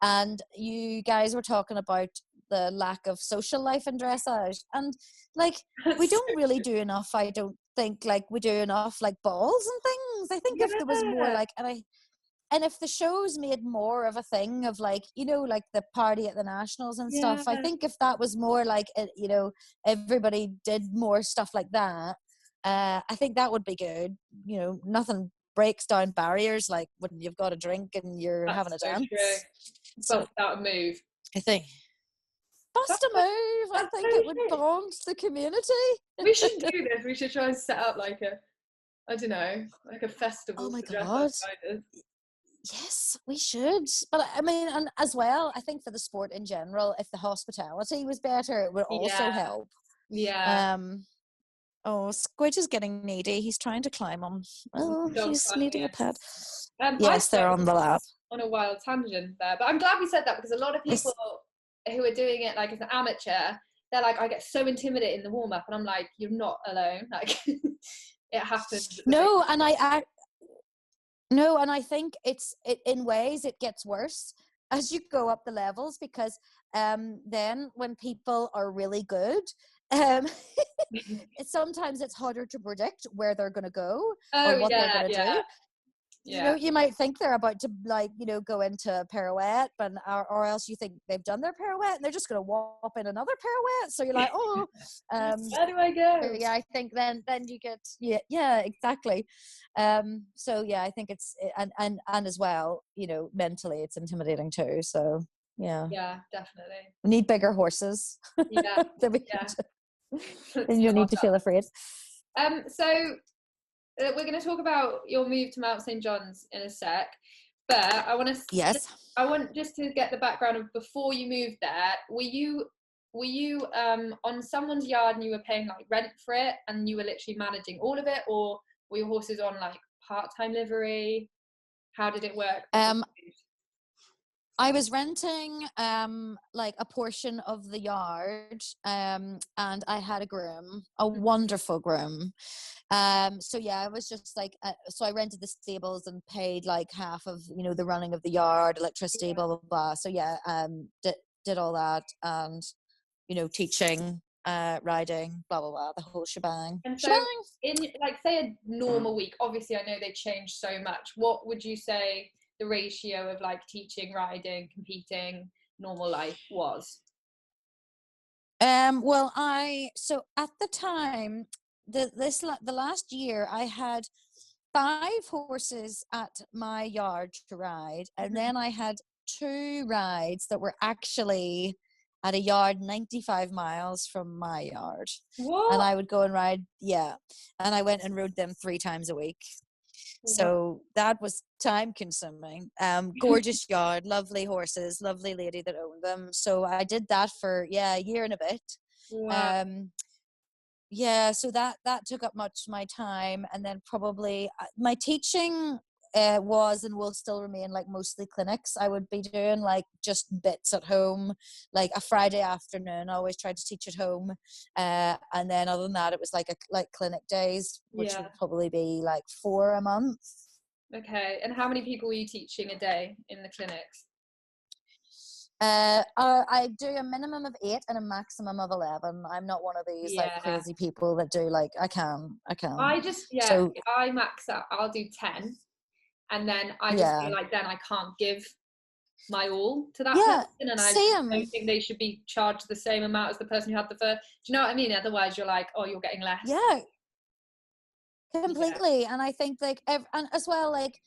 And you guys were talking about the lack of social life in dressage, and like we don't really do enough. I don't think like we do enough like balls and things. I think if there was more like, and if the shows made more of a thing of like, like the party at the nationals and stuff, I think if that was more like, everybody did more stuff like that, I think that would be good. Nothing breaks down barriers like when you've got a drink and you're having a dance.
True. So that would move.
I think. Bust a move. I think it would bond the community.
We should do this. We should try and set up like a festival.
Oh my God. Yes, we should. But I mean, and as well, I think for the sport in general, if the hospitality was better, it would also help.
Yeah.
Oh, Squidge is getting needy. He's trying to climb on. Oh, he's needing a pet. Yes, they're on the lap.
On a wild tangent there. But I'm glad we said that, because a lot of people who are doing it like as an amateur, they're like, I get so intimidated in the warm-up, and I'm like, you're not alone. Like, it happens.
No, and I think in ways it gets worse as you go up the levels, because then when people are really good, sometimes it's harder to predict where they're going to go or what they're going to do. You might think they're about to go into a pirouette, but or else you think they've done their pirouette and they're just going to whop in another pirouette. So you're like, oh,
where do I go?
Yeah, I think then you get exactly. So yeah, I think it's and as well, mentally it's intimidating too. So yeah,
definitely.
We need bigger horses.
Yeah,
and you need to feel afraid.
So we're going to talk about your move to Mount St. John's in a sec, but I want just to get the background of before you moved there. Were you on someone's yard and you were paying like rent for it, and you were literally managing all of it, or were your horses on like part-time livery? How did it work?
I was renting like a portion of the yard, and I had a groom, a wonderful groom. So yeah, I was just like, so I rented the stables and paid like half of the running of the yard, electricity, blah blah blah. So yeah, did all that, and teaching, riding, blah blah blah, the whole shebang.
And so in like say a normal week, obviously I know they changed so much. What would you say the ratio of like teaching, riding, competing, normal life was?
Well, so at the time, the last year I had 5 horses at my yard to ride, and then I had 2 rides that were actually at a yard 95 miles from my yard.
What?
And I would go and ride, and I went and rode them 3 times a week. So that was time consuming. Gorgeous yard, lovely horses, lovely lady that owned them. So I did that for a year and a bit.
Wow.
yeah, so that took up much of my time, and then probably my teaching was and will still remain like mostly clinics. I would be doing like just bits at home, like a Friday afternoon. I always tried to teach at home, and then other than that, it was like clinic days, which
Yeah.
would probably be like 4 a month.
Okay, and how many people were you teaching a day in the clinics?
I do a minimum of 8 and a maximum of 11. I'm not one of these like crazy people that do like I can.
I just
So
I max out. I'll do 10, and then I just feel like then I can't give my all to that person, and I don't think they should be charged the same amount as the person who had the first. Do you know what I mean? Otherwise, you're like, oh, you're getting less.
Yeah, completely. And I think like and as well, like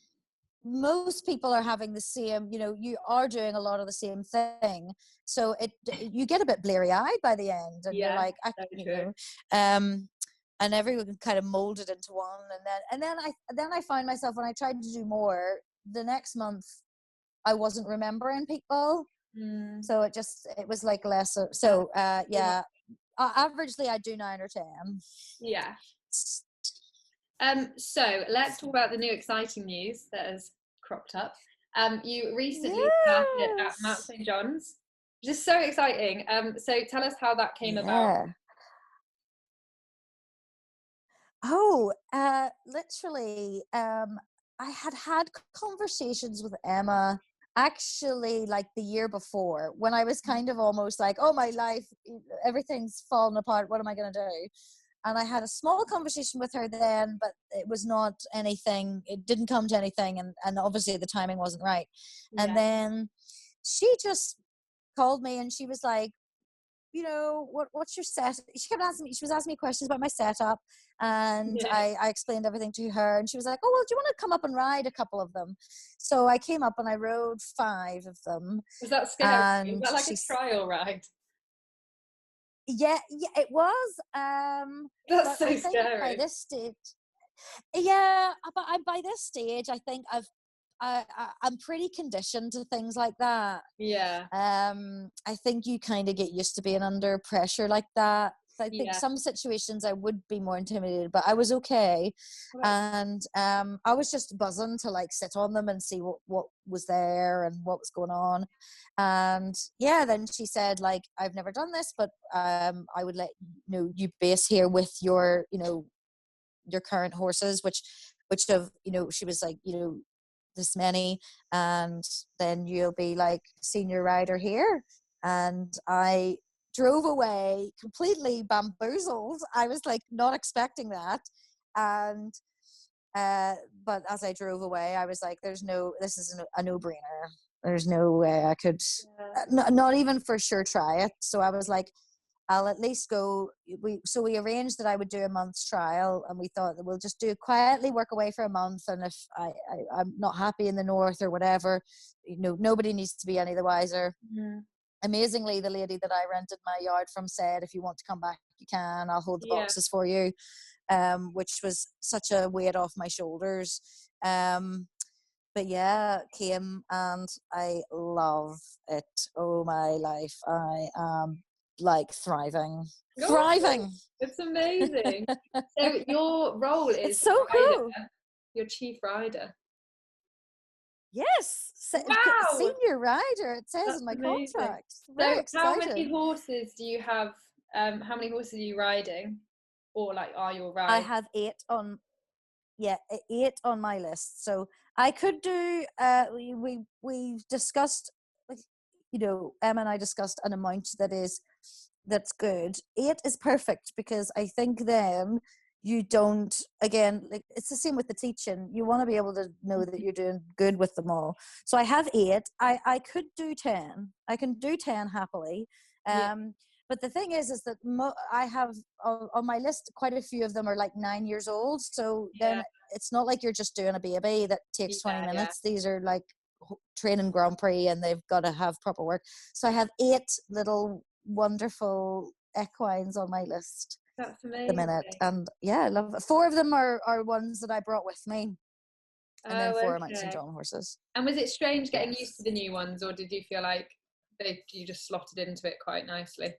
most people are having the same, you know, you are doing a lot of the same thing, so you get a bit bleary-eyed by the end, and you're like, you know, and everyone kind of molded into one, and then I find myself, when I tried to do more the next month, I wasn't remembering people, so it was like less. So yeah, averagely I do 9 or 10.
Yeah. So let's talk about the new exciting news that has cropped up. You recently started at Mount St. John's, which is so exciting. So tell us how that came about.
Oh, literally, I had conversations with Emma actually like the year before, when I was kind of almost like, oh, my life, everything's fallen apart. What am I going to do? And I had a small conversation with her then, but it was not anything. It didn't come to anything. And obviously the timing wasn't right. Yeah. And then she just called me and she was like, you know, what's your set? She kept asking me, she was asking me questions about my setup. And I explained everything to her. And she was like, oh, well, do you want to come up and ride a couple of them? So I came up and I rode 5 of them.
Was that scary? Was that like a trial ride?
Yeah, it was.
That's so scary.
By this stage, yeah, but by this stage, I think I'm pretty conditioned to things like that.
Yeah.
I think you kind of get used to being under pressure like that. I think some situations I would be more intimidated, but I was okay. And I was just buzzing to like sit on them and see what was there and what was going on. And yeah, then she said, like, I've never done this, but I would let you base here with your, your current horses, which have, she was like, this many, and then you'll be like senior rider here. And I drove away completely bamboozled. I was like not expecting that. And but as I drove away, I was like, this is a no-brainer. There's no way I could not even for sure try it. So I was like, I'll at least go. We arranged that I would do a month's trial, and we thought that we'll just quietly work away for a month. And if I'm not happy in the north or whatever, nobody needs to be any the wiser. Mm-hmm. Amazingly, the lady that I rented my yard from said, if you want to come back, you can. I'll hold the boxes for you, which was such a weight off my shoulders. But yeah, came and I love it. Oh, my life. I am like thriving.
It's amazing. So your role is
it's so cool.
You're chief rider.
Yes.
Wow.
Senior rider, it says in my contract.
So how many horses do you have? How many horses are you riding? Or like are you riding?
I have 8 on 8 on my list. So I could do we discussed, Emma and I discussed an amount that's good. 8 is perfect, because I think then you don't, again, like it's the same with the teaching. You want to be able to know that you're doing good with them all. So I have 8. I could do 10. I can do 10 happily. But the thing is that I have on my list, quite a few of them are like 9 years old. So then it's not like you're just doing a baby that takes 20 minutes. These are like training Grand Prix, and they've got to have proper work. So I have 8 little wonderful equines on my list.
That's amazing.
The minute. And yeah, I love it. 4 of them are ones that I brought with me. And then 4 are Mount St. John horses.
And was it strange getting used to the new ones, or did you feel like you just slotted into it quite nicely?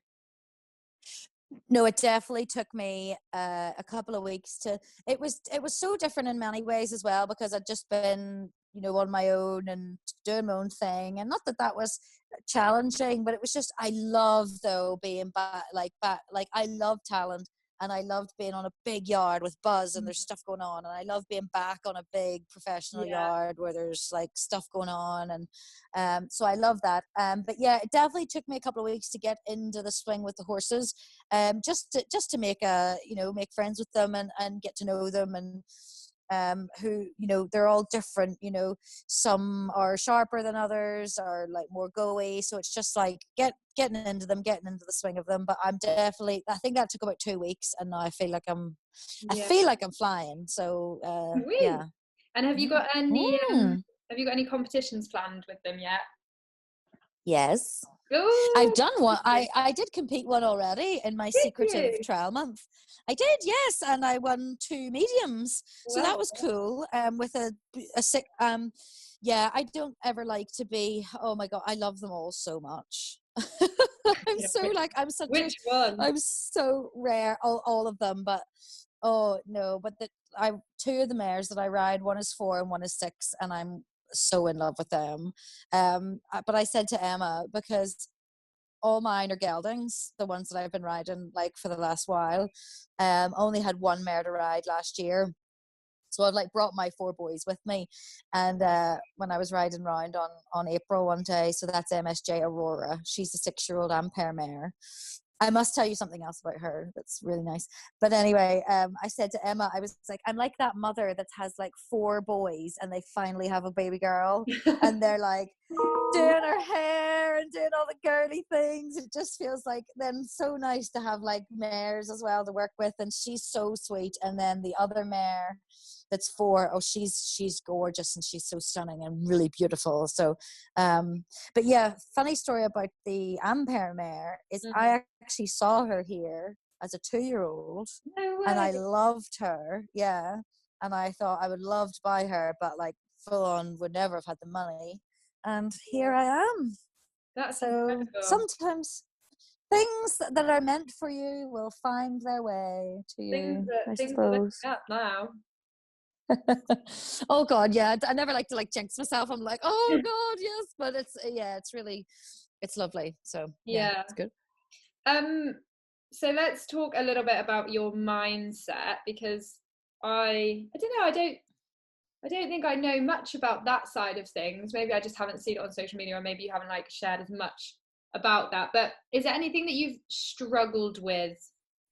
No, it definitely took me a couple of weeks to. It was so different in many ways as well, because I'd just been, on my own and doing my own thing, and not that that was challenging, but it was just, I love though being back, like I love talent, and I loved being on a big yard with buzz and there's stuff going on, and I love being back on a big professional
Yeah.
yard where there's like stuff going on, and so I love that. But yeah, it definitely took me a couple of weeks to get into the swing with the horses, just to make friends with them, and get to know them, and who, they're all different, some are sharper than others, or like more go-y, so it's just like getting into them, getting into the swing of them. But I think that took about 2 weeks, and now I feel like I'm flying, so yeah.
And have you got any
Mm.
have you got any competitions planned with them yet?
Yes.
Ooh,
I've done one. I did compete one already in my secretive trial month. I did, yes, and I won 2 mediums, so that was cool. With a sick. Yeah, I don't ever like to be. Oh my god, I love them all so much.
Which one?
I'm so rare. All of them, but oh no, but I two of the mares that I ride. One is 4 and one is 6, and I'm so in love with them. But I said to Emma, because all mine are geldings, the ones that I've been riding like for the last while. Only had one mare to ride last year, so I've like brought my 4 boys with me. And when I was riding round on April one day, so that's MSJ Aurora. She's a 6-year-old Ampere mare. I must tell you something else about her that's really nice. But anyway, I said to Emma, I was like, I'm like that mother that has like 4 boys and they finally have a baby girl, and they're like doing her hair and doing all the girly things. It just feels like then so nice to have like mares as well to work with, and she's so sweet. And then the other mare that's 4, oh, she's gorgeous, and she's so stunning and really beautiful. So but yeah, funny story about the Ampere mare is I actually saw her here as a 2-year-old, and I loved her. Yeah. And I thought I would love to buy her, but like full on would never have had the money. And here I am.
That's
so
incredible.
Sometimes things that are meant for you will find their way to you. I suppose.
Up now.
Oh God, yeah. I never like to like jinx myself. I'm like, oh God, yes. But it's lovely. So yeah, it's good.
So let's talk a little bit about your mindset, because I don't know, I don't think I know much about that side of things. Maybe I just haven't seen it on social media, or maybe you haven't like shared as much about that. But is there anything that you've struggled with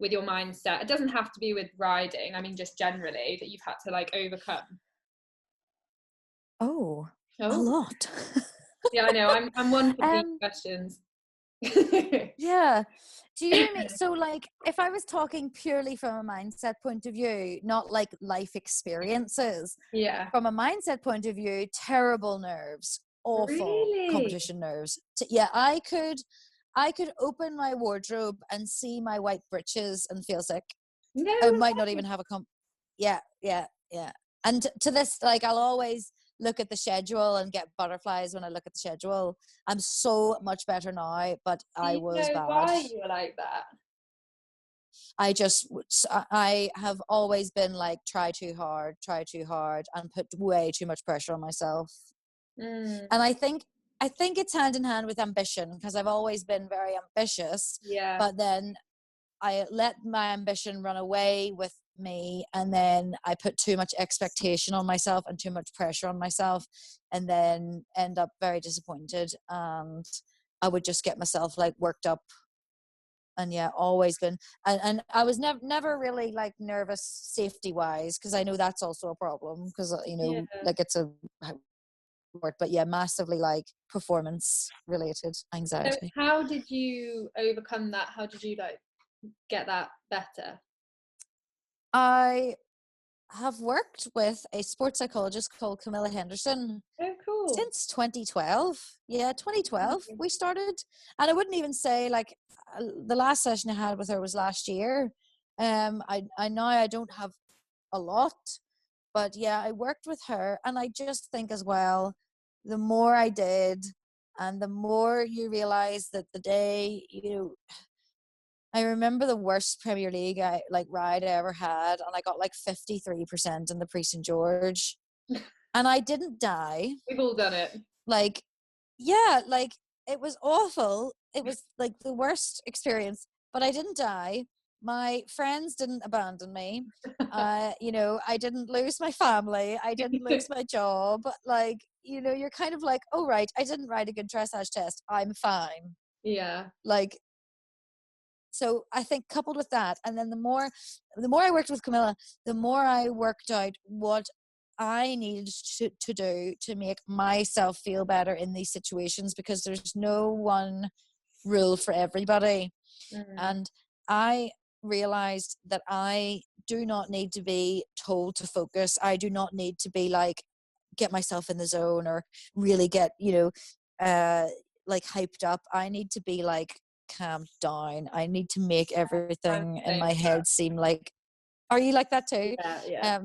your mindset? It doesn't have to be with riding. I mean, just generally, that you've had to like overcome.
Oh. A lot.
Yeah, I know. I'm one for deep questions.
Yeah. Do you mean, so like if I was talking purely from a mindset point of view, not like life experiences?
Yeah.
From a mindset point of view, terrible nerves, awful competition nerves. Yeah, I could open my wardrobe and see my white breeches and feel sick.
No,
I might not even have yeah. And to this, like, I'll always look at the schedule and get butterflies when I look at the schedule. I'm so much better now, but I was bad.
Why you were like that?
I have always been like, try too hard, and put way too much pressure on myself. And I think it's hand in hand with ambition, because I've always been very ambitious.
Yeah.
But then I let my ambition run away with me, and then I put too much expectation on myself and too much pressure on myself, and then end up very disappointed, and I would just get myself like worked up. And yeah, always been, and I was never really like nervous safety wise, because I know that's also a problem, because like it's a word, but yeah, massively like performance related anxiety.
So how did you overcome that? How did you like get that better?
I have worked with a sports psychologist called Camilla Henderson.
Oh, cool.
Since 2012. Yeah, 2012 we started. And I wouldn't even say like the last session I had with her was last year. I know I don't have a lot, but yeah, I worked with her, and I just think as well, the more I did, and the more you realize that the day I remember the worst Premier League ride I ever had, and I got like 53% in the Prix St George, and I didn't die.
We've all done it.
Like, yeah, like it was awful. It was like the worst experience, but I didn't die. My friends didn't abandon me. You know, I didn't lose my family. I didn't lose my job. Like, you know, you're kind of like, oh, right, I didn't write a good dressage test. I'm fine.
Yeah.
Like, so I think coupled with that, and then the more I worked with Camilla, the more I worked out what I needed to do to make myself feel better in these situations, because there's no one rule for everybody. And I realized that I do not need to be told to focus. I do not need to be like, get myself in the zone or really get, you know, like hyped up. I need to be like calmed down. I need to make everything in my head seem like, are you like that too?
Yeah.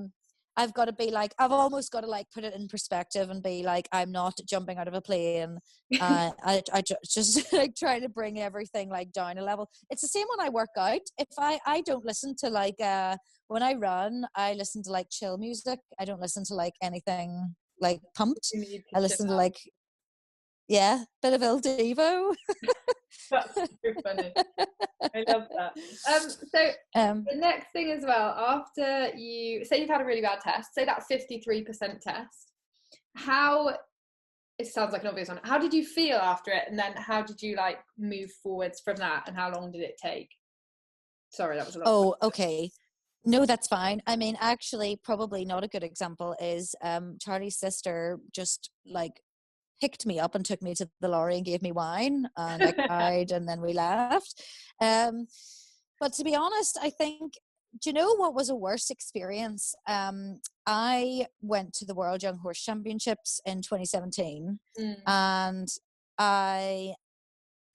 I've got to be like, I've almost got to like put it in perspective and be like, I'm not jumping out of a plane. I just like trying to bring everything like down a level. It's the same when I work out. If I don't listen to like, when I run, I listen to like chill music. I don't listen to like anything like pumped. I listen to like, yeah, bit of Il Divo.
That's so funny. I love that. The next thing as well, after you say you've had a really bad test, say that 53% test, it sounds like an obvious one, how did you feel after it, and then how did you like move forwards from that, and how long did it take? Sorry, that was a lot.
Oh, okay. No, that's fine. I mean, actually, probably not a good example is Charlie's sister just like picked me up and took me to the lorry and gave me wine, and I cried and then we laughed. But to be honest, I think, do you know what was a worse experience? I went to the World Young Horse Championships in 2017 and I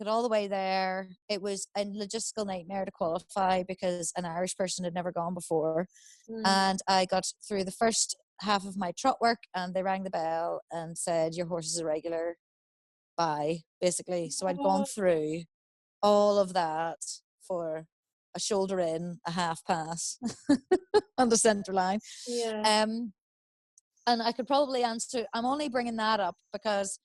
got all the way there. It was a logistical nightmare to qualify because an Irish person had never gone before. And I got through the first half of my trot work and they rang the bell and said, your horse is a regular, bye, basically. So I'd gone through all of that for a shoulder in, a half pass on the centre line. And I could probably answer, I'm only bringing that up because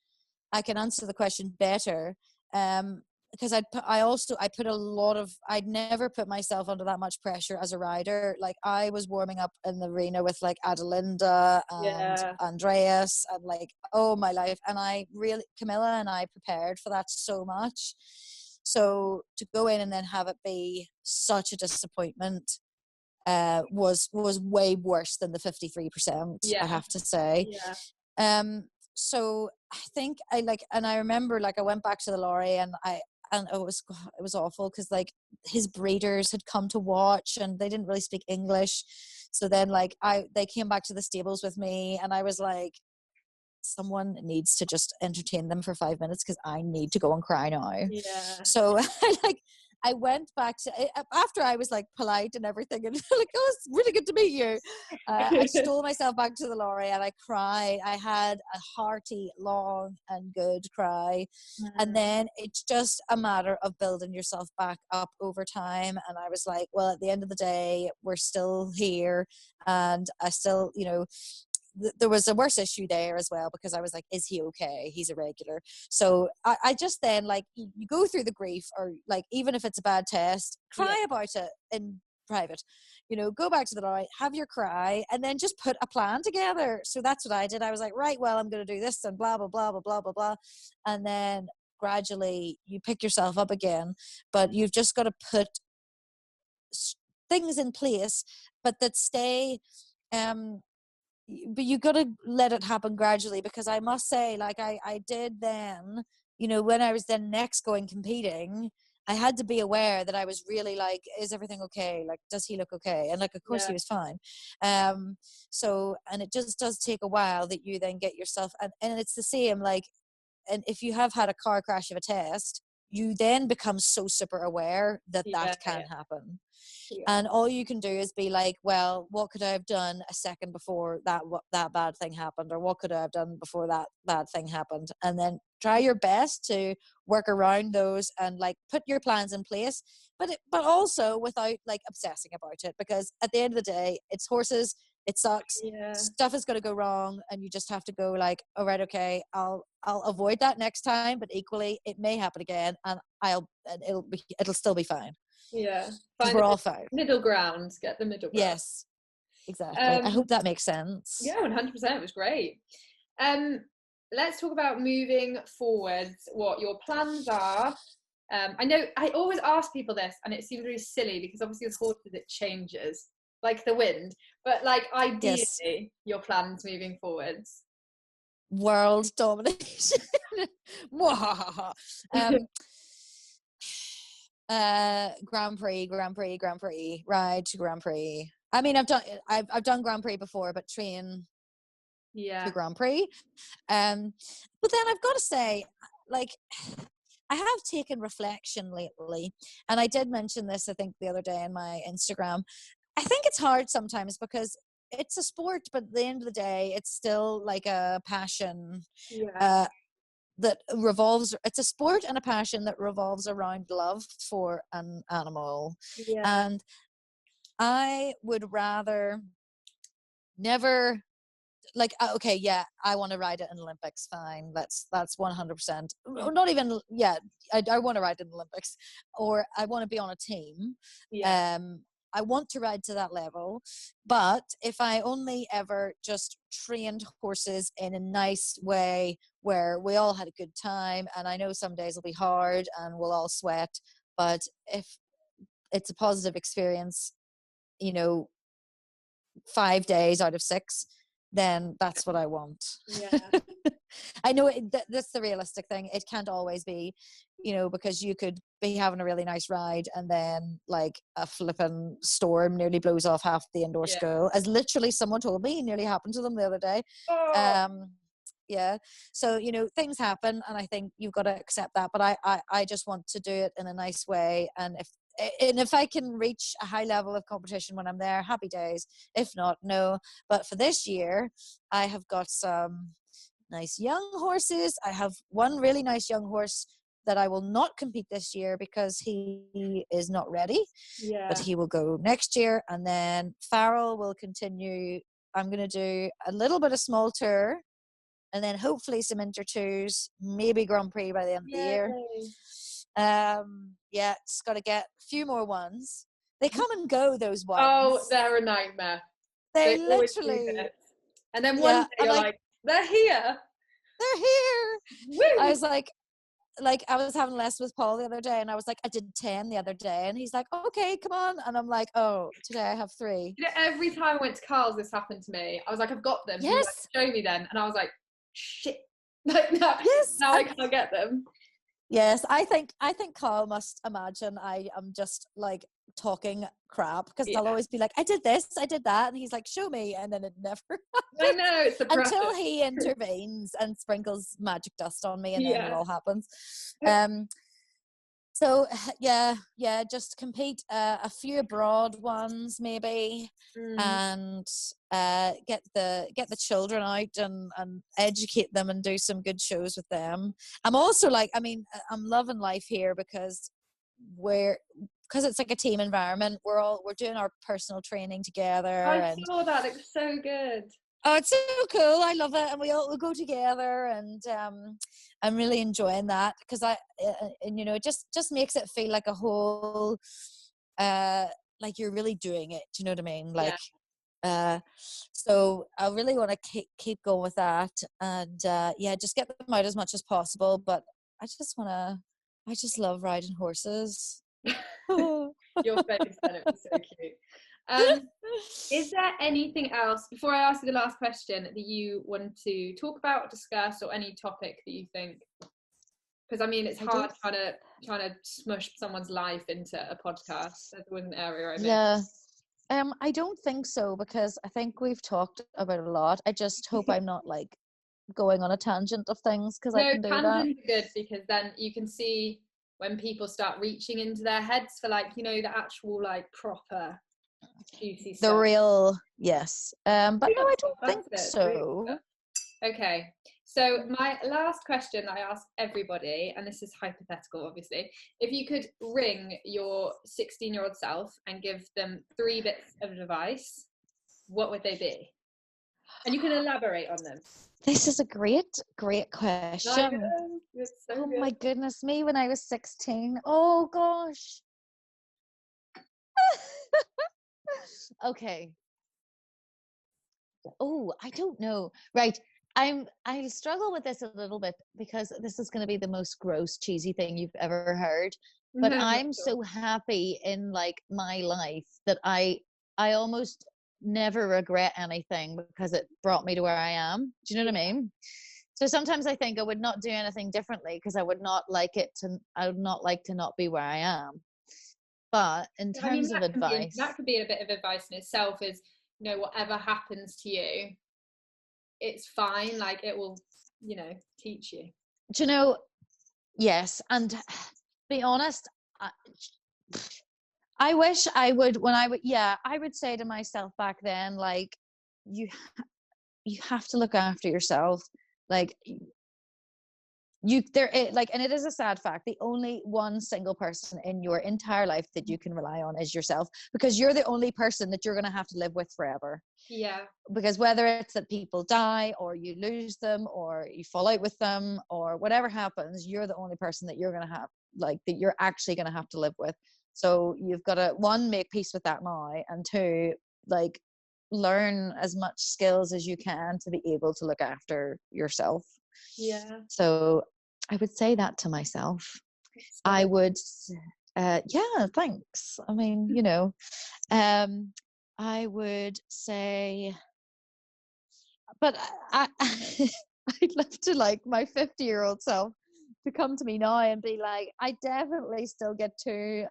I can answer the question better. Because I put a lot of, I'd never put myself under that much pressure as a rider. Like I was warming up in the arena with like Adelinda and Andreas and like, oh my life. And Camilla and I prepared for that so much. So to go in and then have it be such a disappointment was way worse than the 53%, I have to say. So I think I remember like I went back to the lorry and it was awful because like his breeders had come to watch and they didn't really speak English. So then like they came back to the stables with me and I was like, someone needs to just entertain them for 5 minutes because I need to go and cry now. So I went back to, after I was like polite and everything and like, oh, it's really good to meet you. I stole myself back to the lorry and I cried. I had a hearty, long and good cry. And then it's just a matter of building yourself back up over time. And I was like, well, at the end of the day, we're still here. And I still, you know, there was a worse issue there as well because I was like, is he okay? He's a regular. So I just then like you go through the grief or like even if it's a bad test, cry about it in private, you know, go back to the lorry, have your cry and then just put a plan together. So that's what I did. I was like, right, well, I'm going to do this and blah, blah, blah, blah, blah, blah, blah. And then gradually you pick yourself up again, but you've just got to put things in place, but that stay, but you got to let it happen gradually because I must say like I did then, you know, when I was then next going competing, I had to be aware that I was really like, is everything okay? Like, does he look okay? And like, of course he was fine. So, and it just does take a while that you then get yourself, and it's the same, like, and if you have had a car crash of a test, you then become so super aware that that can happen. And all you can do is be like, well, what could I have done a second before that bad thing happened? Or what could I have done before that bad thing happened? And then try your best to work around those and like put your plans in place.
but also without like obsessing about it, because at the end of the day, it's horses. It sucks.
Yeah.
Stuff is going to go wrong, and you just have to go like, all right, okay, I'll avoid that next time, but equally, it may happen again, and it'll still be fine.
Yeah.
Because we're all fine.
Middle ground. Get the middle ground.
Yes, exactly. I hope that makes sense.
Yeah, 100%. It was great. Let's talk about moving forwards. What your plans are. I know I always ask people this, and it seems really silly because obviously with horses it changes, like the wind. But like ideally, your plans moving forwards.
World domination. Grand Prix, ride to Grand Prix. I mean, I've done Grand Prix before, but train to Grand Prix. But then I've got to say, like, I have taken reflection lately, and I did mention this, I think, the other day in my Instagram. I think it's hard sometimes because it's a sport, but at the end of the day, it's still like a passion.
Yeah.
It's a sport and a passion that revolves around love for an animal.
Yeah.
And I would rather never, like, okay, yeah, I want to ride it in Olympics, fine, that's 100%. Not even, yeah, I want to ride in Olympics, or I want to be on a team. I want to ride to that level, but if I only ever just trained horses in a nice way where we all had a good time, and I know some days will be hard and we'll all sweat, but if it's a positive experience, 5 days out of 6, then that's what I want.
Yeah.
I know that's the realistic thing. It can't always be, because you could be having a really nice ride and then like a flipping storm nearly blows off half the indoor school, as literally someone told me nearly happened to them the other day. Yeah. So, things happen, and I think you've got to accept that. But I just want to do it in a nice way. And if I can reach a high level of competition when I'm there, happy days. If not, no. But for this year, I have got some nice young horses. I have one really nice young horse that I will not compete this year because he is not ready.
Yeah.
But he will go next year. And then Farrell will continue. I'm going to do a little bit of small tour, and then hopefully some Inter 2s, maybe Grand Prix by the end of the year. It's got to get a few more ones. They come and go, those ones.
Oh, they're a nightmare.
They literally.
And then one day you're like, they're here.
They're here.
Woo!
I was like I was having lessons with Paul the other day, and I was like, I did 10 the other day, and he's like, okay, come on. And I'm like, oh, today I have 3.
Every time I went to Carl's, this happened to me. I was like, I've got them.
Yes.
He was like, show me then. And I was like, shit. Like, no,
yes.
Now I can't get them.
Yes, I think Carl must imagine I am just like talking crap, because I'll always be like, I did this, I did that, and he's like, show me, and then it never happens.
I know, it's the process.
Until he intervenes and sprinkles magic dust on me, and then it all happens. So just compete a few abroad ones maybe, and get the children out and educate them and do some good shows with them. I'm also like, I'm loving life here because it's like a team environment. We're doing our personal training together.
I saw that. It was so good.
Oh, it's so cool. I love it. And we'll go together, and I'm really enjoying that, because it just makes it feel like a whole, like you're really doing it. Do you know what I mean? Like, so I really want to keep going with that, and just get them out as much as possible. But I just love riding horses.
Your face, and it was so cute. Is there anything else, before I ask you the last question, that you want to talk about, discuss, or any topic that you think? Because it's hard trying to smush someone's life into a podcast. That's one area I miss.
Yeah. I don't think so, because I think we've talked about it a lot. I just hope I'm not like going on a tangent of things, because I can do that. No,
tangents are good, because then you can see when people start reaching into their heads for the actual proper juicy stuff.
The real, yes. But no, I don't think so.
Okay. So my last question that I ask everybody, and this is hypothetical, obviously, if you could ring your 16-year-old self and give them 3 bits of advice, what would they be? And you can elaborate on them.
This is a great question.
It's so
Oh
good.
my goodness me, when I was 16. Oh gosh. Okay. Oh, I don't know. Right. I struggle with this a little bit because this is going to be the most gross, cheesy thing you've ever heard. But
No,
I'm
not
so happy in like my life that I almost never regret anything because it brought me to where I am. Do you know what I mean? So sometimes I think I would not do anything differently because I would not like to not be where I am. But in terms of advice,
that could be a bit of advice in itself, is, you know, whatever happens to you, it's fine. Like, it will, you know, teach you.
do you know, yes, and be honest, I wish I would, I would say to myself back then, like, you have to look after yourself. Like, and it is a sad fact, the only one single person in your entire life that you can rely on is yourself, because you're the only person that you're going to have to live with forever.
Yeah.
Because whether it's that people die or you lose them or you fall out with them or whatever happens, you're the only person that you're going to have, like, that you're actually going to have to live with. So you've got to, 1, make peace with that now, and 2, like, learn as much skills as you can to be able to look after yourself.
Yeah.
So I would say that to myself. I would, yeah, thanks. I mean, you know, I would say, but I'd love to, like, my 50-year-old self to come to me now and be like, I definitely still get too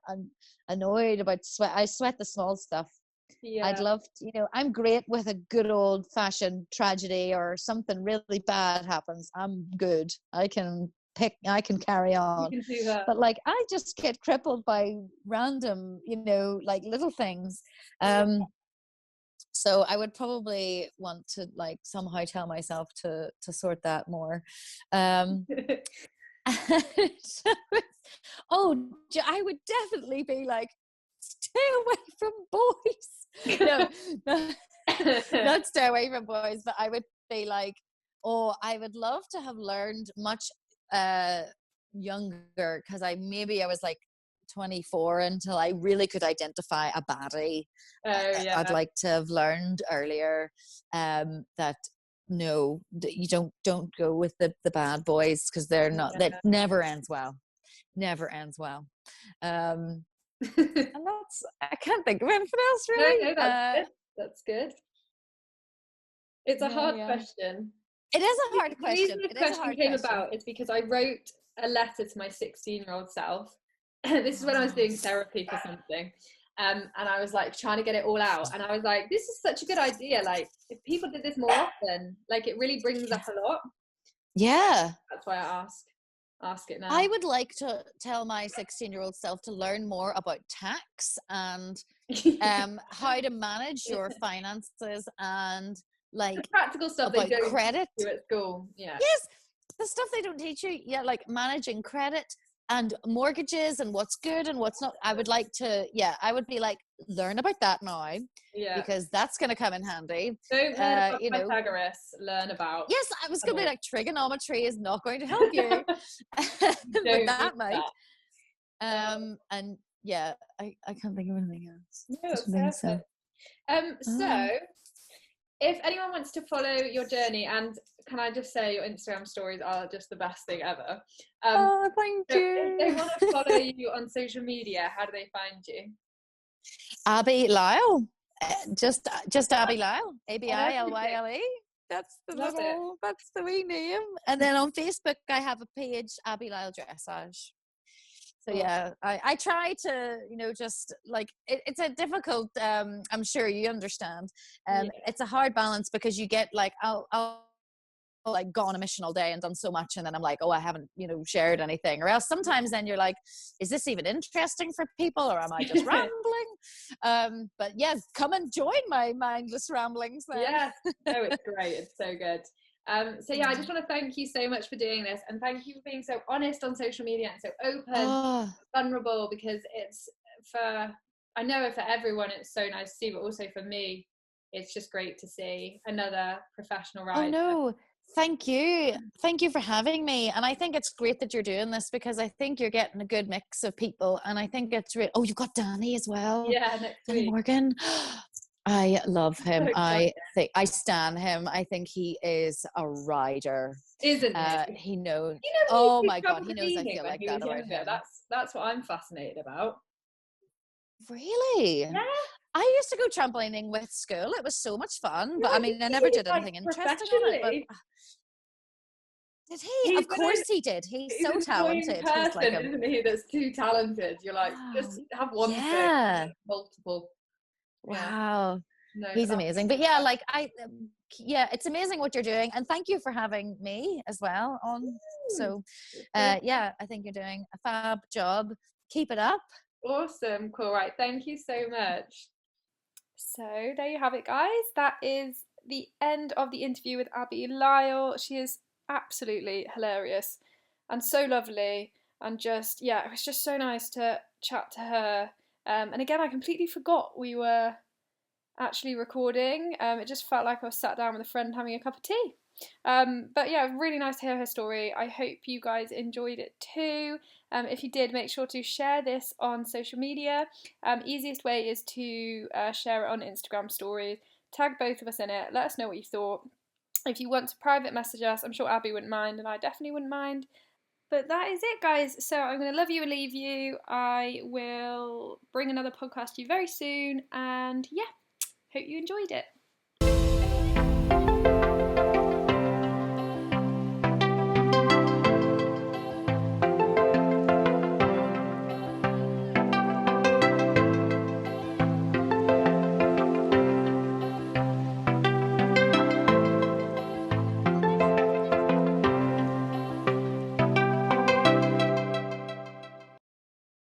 annoyed about sweat. I sweat the small stuff.
Yeah.
I'd love to, you know, I'm great with a good old fashioned tragedy or something really bad happens. I'm good. I can carry on.
You can do that.
But like, I just get crippled by random, you know, like, little things. So I would probably want to, like, somehow tell myself to sort that more. I would definitely be like, stay away from boys. No, not stay away from boys, but I would be like, oh, I would love to have learned much younger, because I was like 24 until I really could identify a baddie. I'd like to have learned earlier that no, you don't go with the bad boys, because they're not, that never ends well. And that's, I can't think of anything else really.
No, that's good. It's a hard question.
It is a hard question.
The reason this question came about is because I wrote a letter to my 16-year-old self. This is when I was doing therapy for something. And I was like trying to get it all out. And I was like, this is such a good idea. Like, if people did this more often, like, it really brings up a lot.
Yeah.
That's why I ask it now.
I would like to tell my 16-year-old self to learn more about tax and how to manage your finances, and like
the practical stuff
about
they don't
credit
teach you at school. Yeah.
Yes, the stuff they don't teach you. Yeah, like managing credit and mortgages and what's good and what's not. I would like to, I would be like, learn about that now. Yeah. Because that's going to come in handy.
Don't learn about Pythagoras, learn about.
Yes, I was going to be like, trigonometry is not going to help you. But that might. And yeah, I can't think of anything else.
No, that's perfect. So if anyone wants to follow your journey, and can I just say your Instagram stories are just the best thing ever.
Thank you.
If they want to follow you on social media, how do they find you?
Abi Lyle. Just Abi Lyle. ABILYLE. That's the wee name. And then on Facebook I have a page, Abi Lyle Dressage. So yeah, I try to, just like, it's a difficult, I'm sure you understand. It's a hard balance, because you get like, I'll like go on a mission all day and done so much, and then I'm like, oh, I haven't, shared anything. Or else sometimes then you're like, is this even interesting for people, or am I just rambling? But yeah, come and join my mindless ramblings then.
Yeah, no, it's great. It's so good. So yeah, I just want to thank you so much for doing this, and thank you for being so honest on social media and so open, vulnerable, because it's I know for everyone it's so nice to see, but also for me it's just great to see another professional rider.
Oh no, thank you for having me. And I think it's great that you're doing this, because I think you're getting a good mix of people, and I think it's oh, you've got Danny as well.
Yeah, next
Danny
week.
Morgan. I love him.
So
I think I stan him. I think he is a rider.
Isn't he?
He knows.
You know,
Oh my God, he knows I feel like that about him.
That's what I'm fascinated about.
Really?
Yeah.
I used to go trampolining with school. It was so much fun. But I mean, I never did anything interesting on it. But did he? Of course he did. He's so talented.
Person,
he's like
isn't he? That's too talented. You're like, just have one thing, multiple.
Wow.
No,
he's amazing. But yeah, like it's amazing what you're doing, and thank you for having me as well on. So yeah, I think you're doing a fab job. Keep it up.
Awesome. Cool. Right. Thank you so much.
So there you have it, guys. That is the end of the interview with Abi Lyle. She is absolutely hilarious and so lovely, and just, yeah, it was just so nice to chat to her. And again, I completely forgot we were actually recording. It just felt like I was sat down with a friend having a cup of tea. But yeah, really nice to hear her story. I hope you guys enjoyed it too. If you did, make sure to share this on social media. Easiest way is to share it on Instagram stories. Tag both of us in it. Let us know what you thought. If you want to private message us, I'm sure Abby wouldn't mind, and I definitely wouldn't mind. But that is it, guys. So I'm going to love you and leave you. I will bring another podcast to you very soon. And yeah, hope you enjoyed it.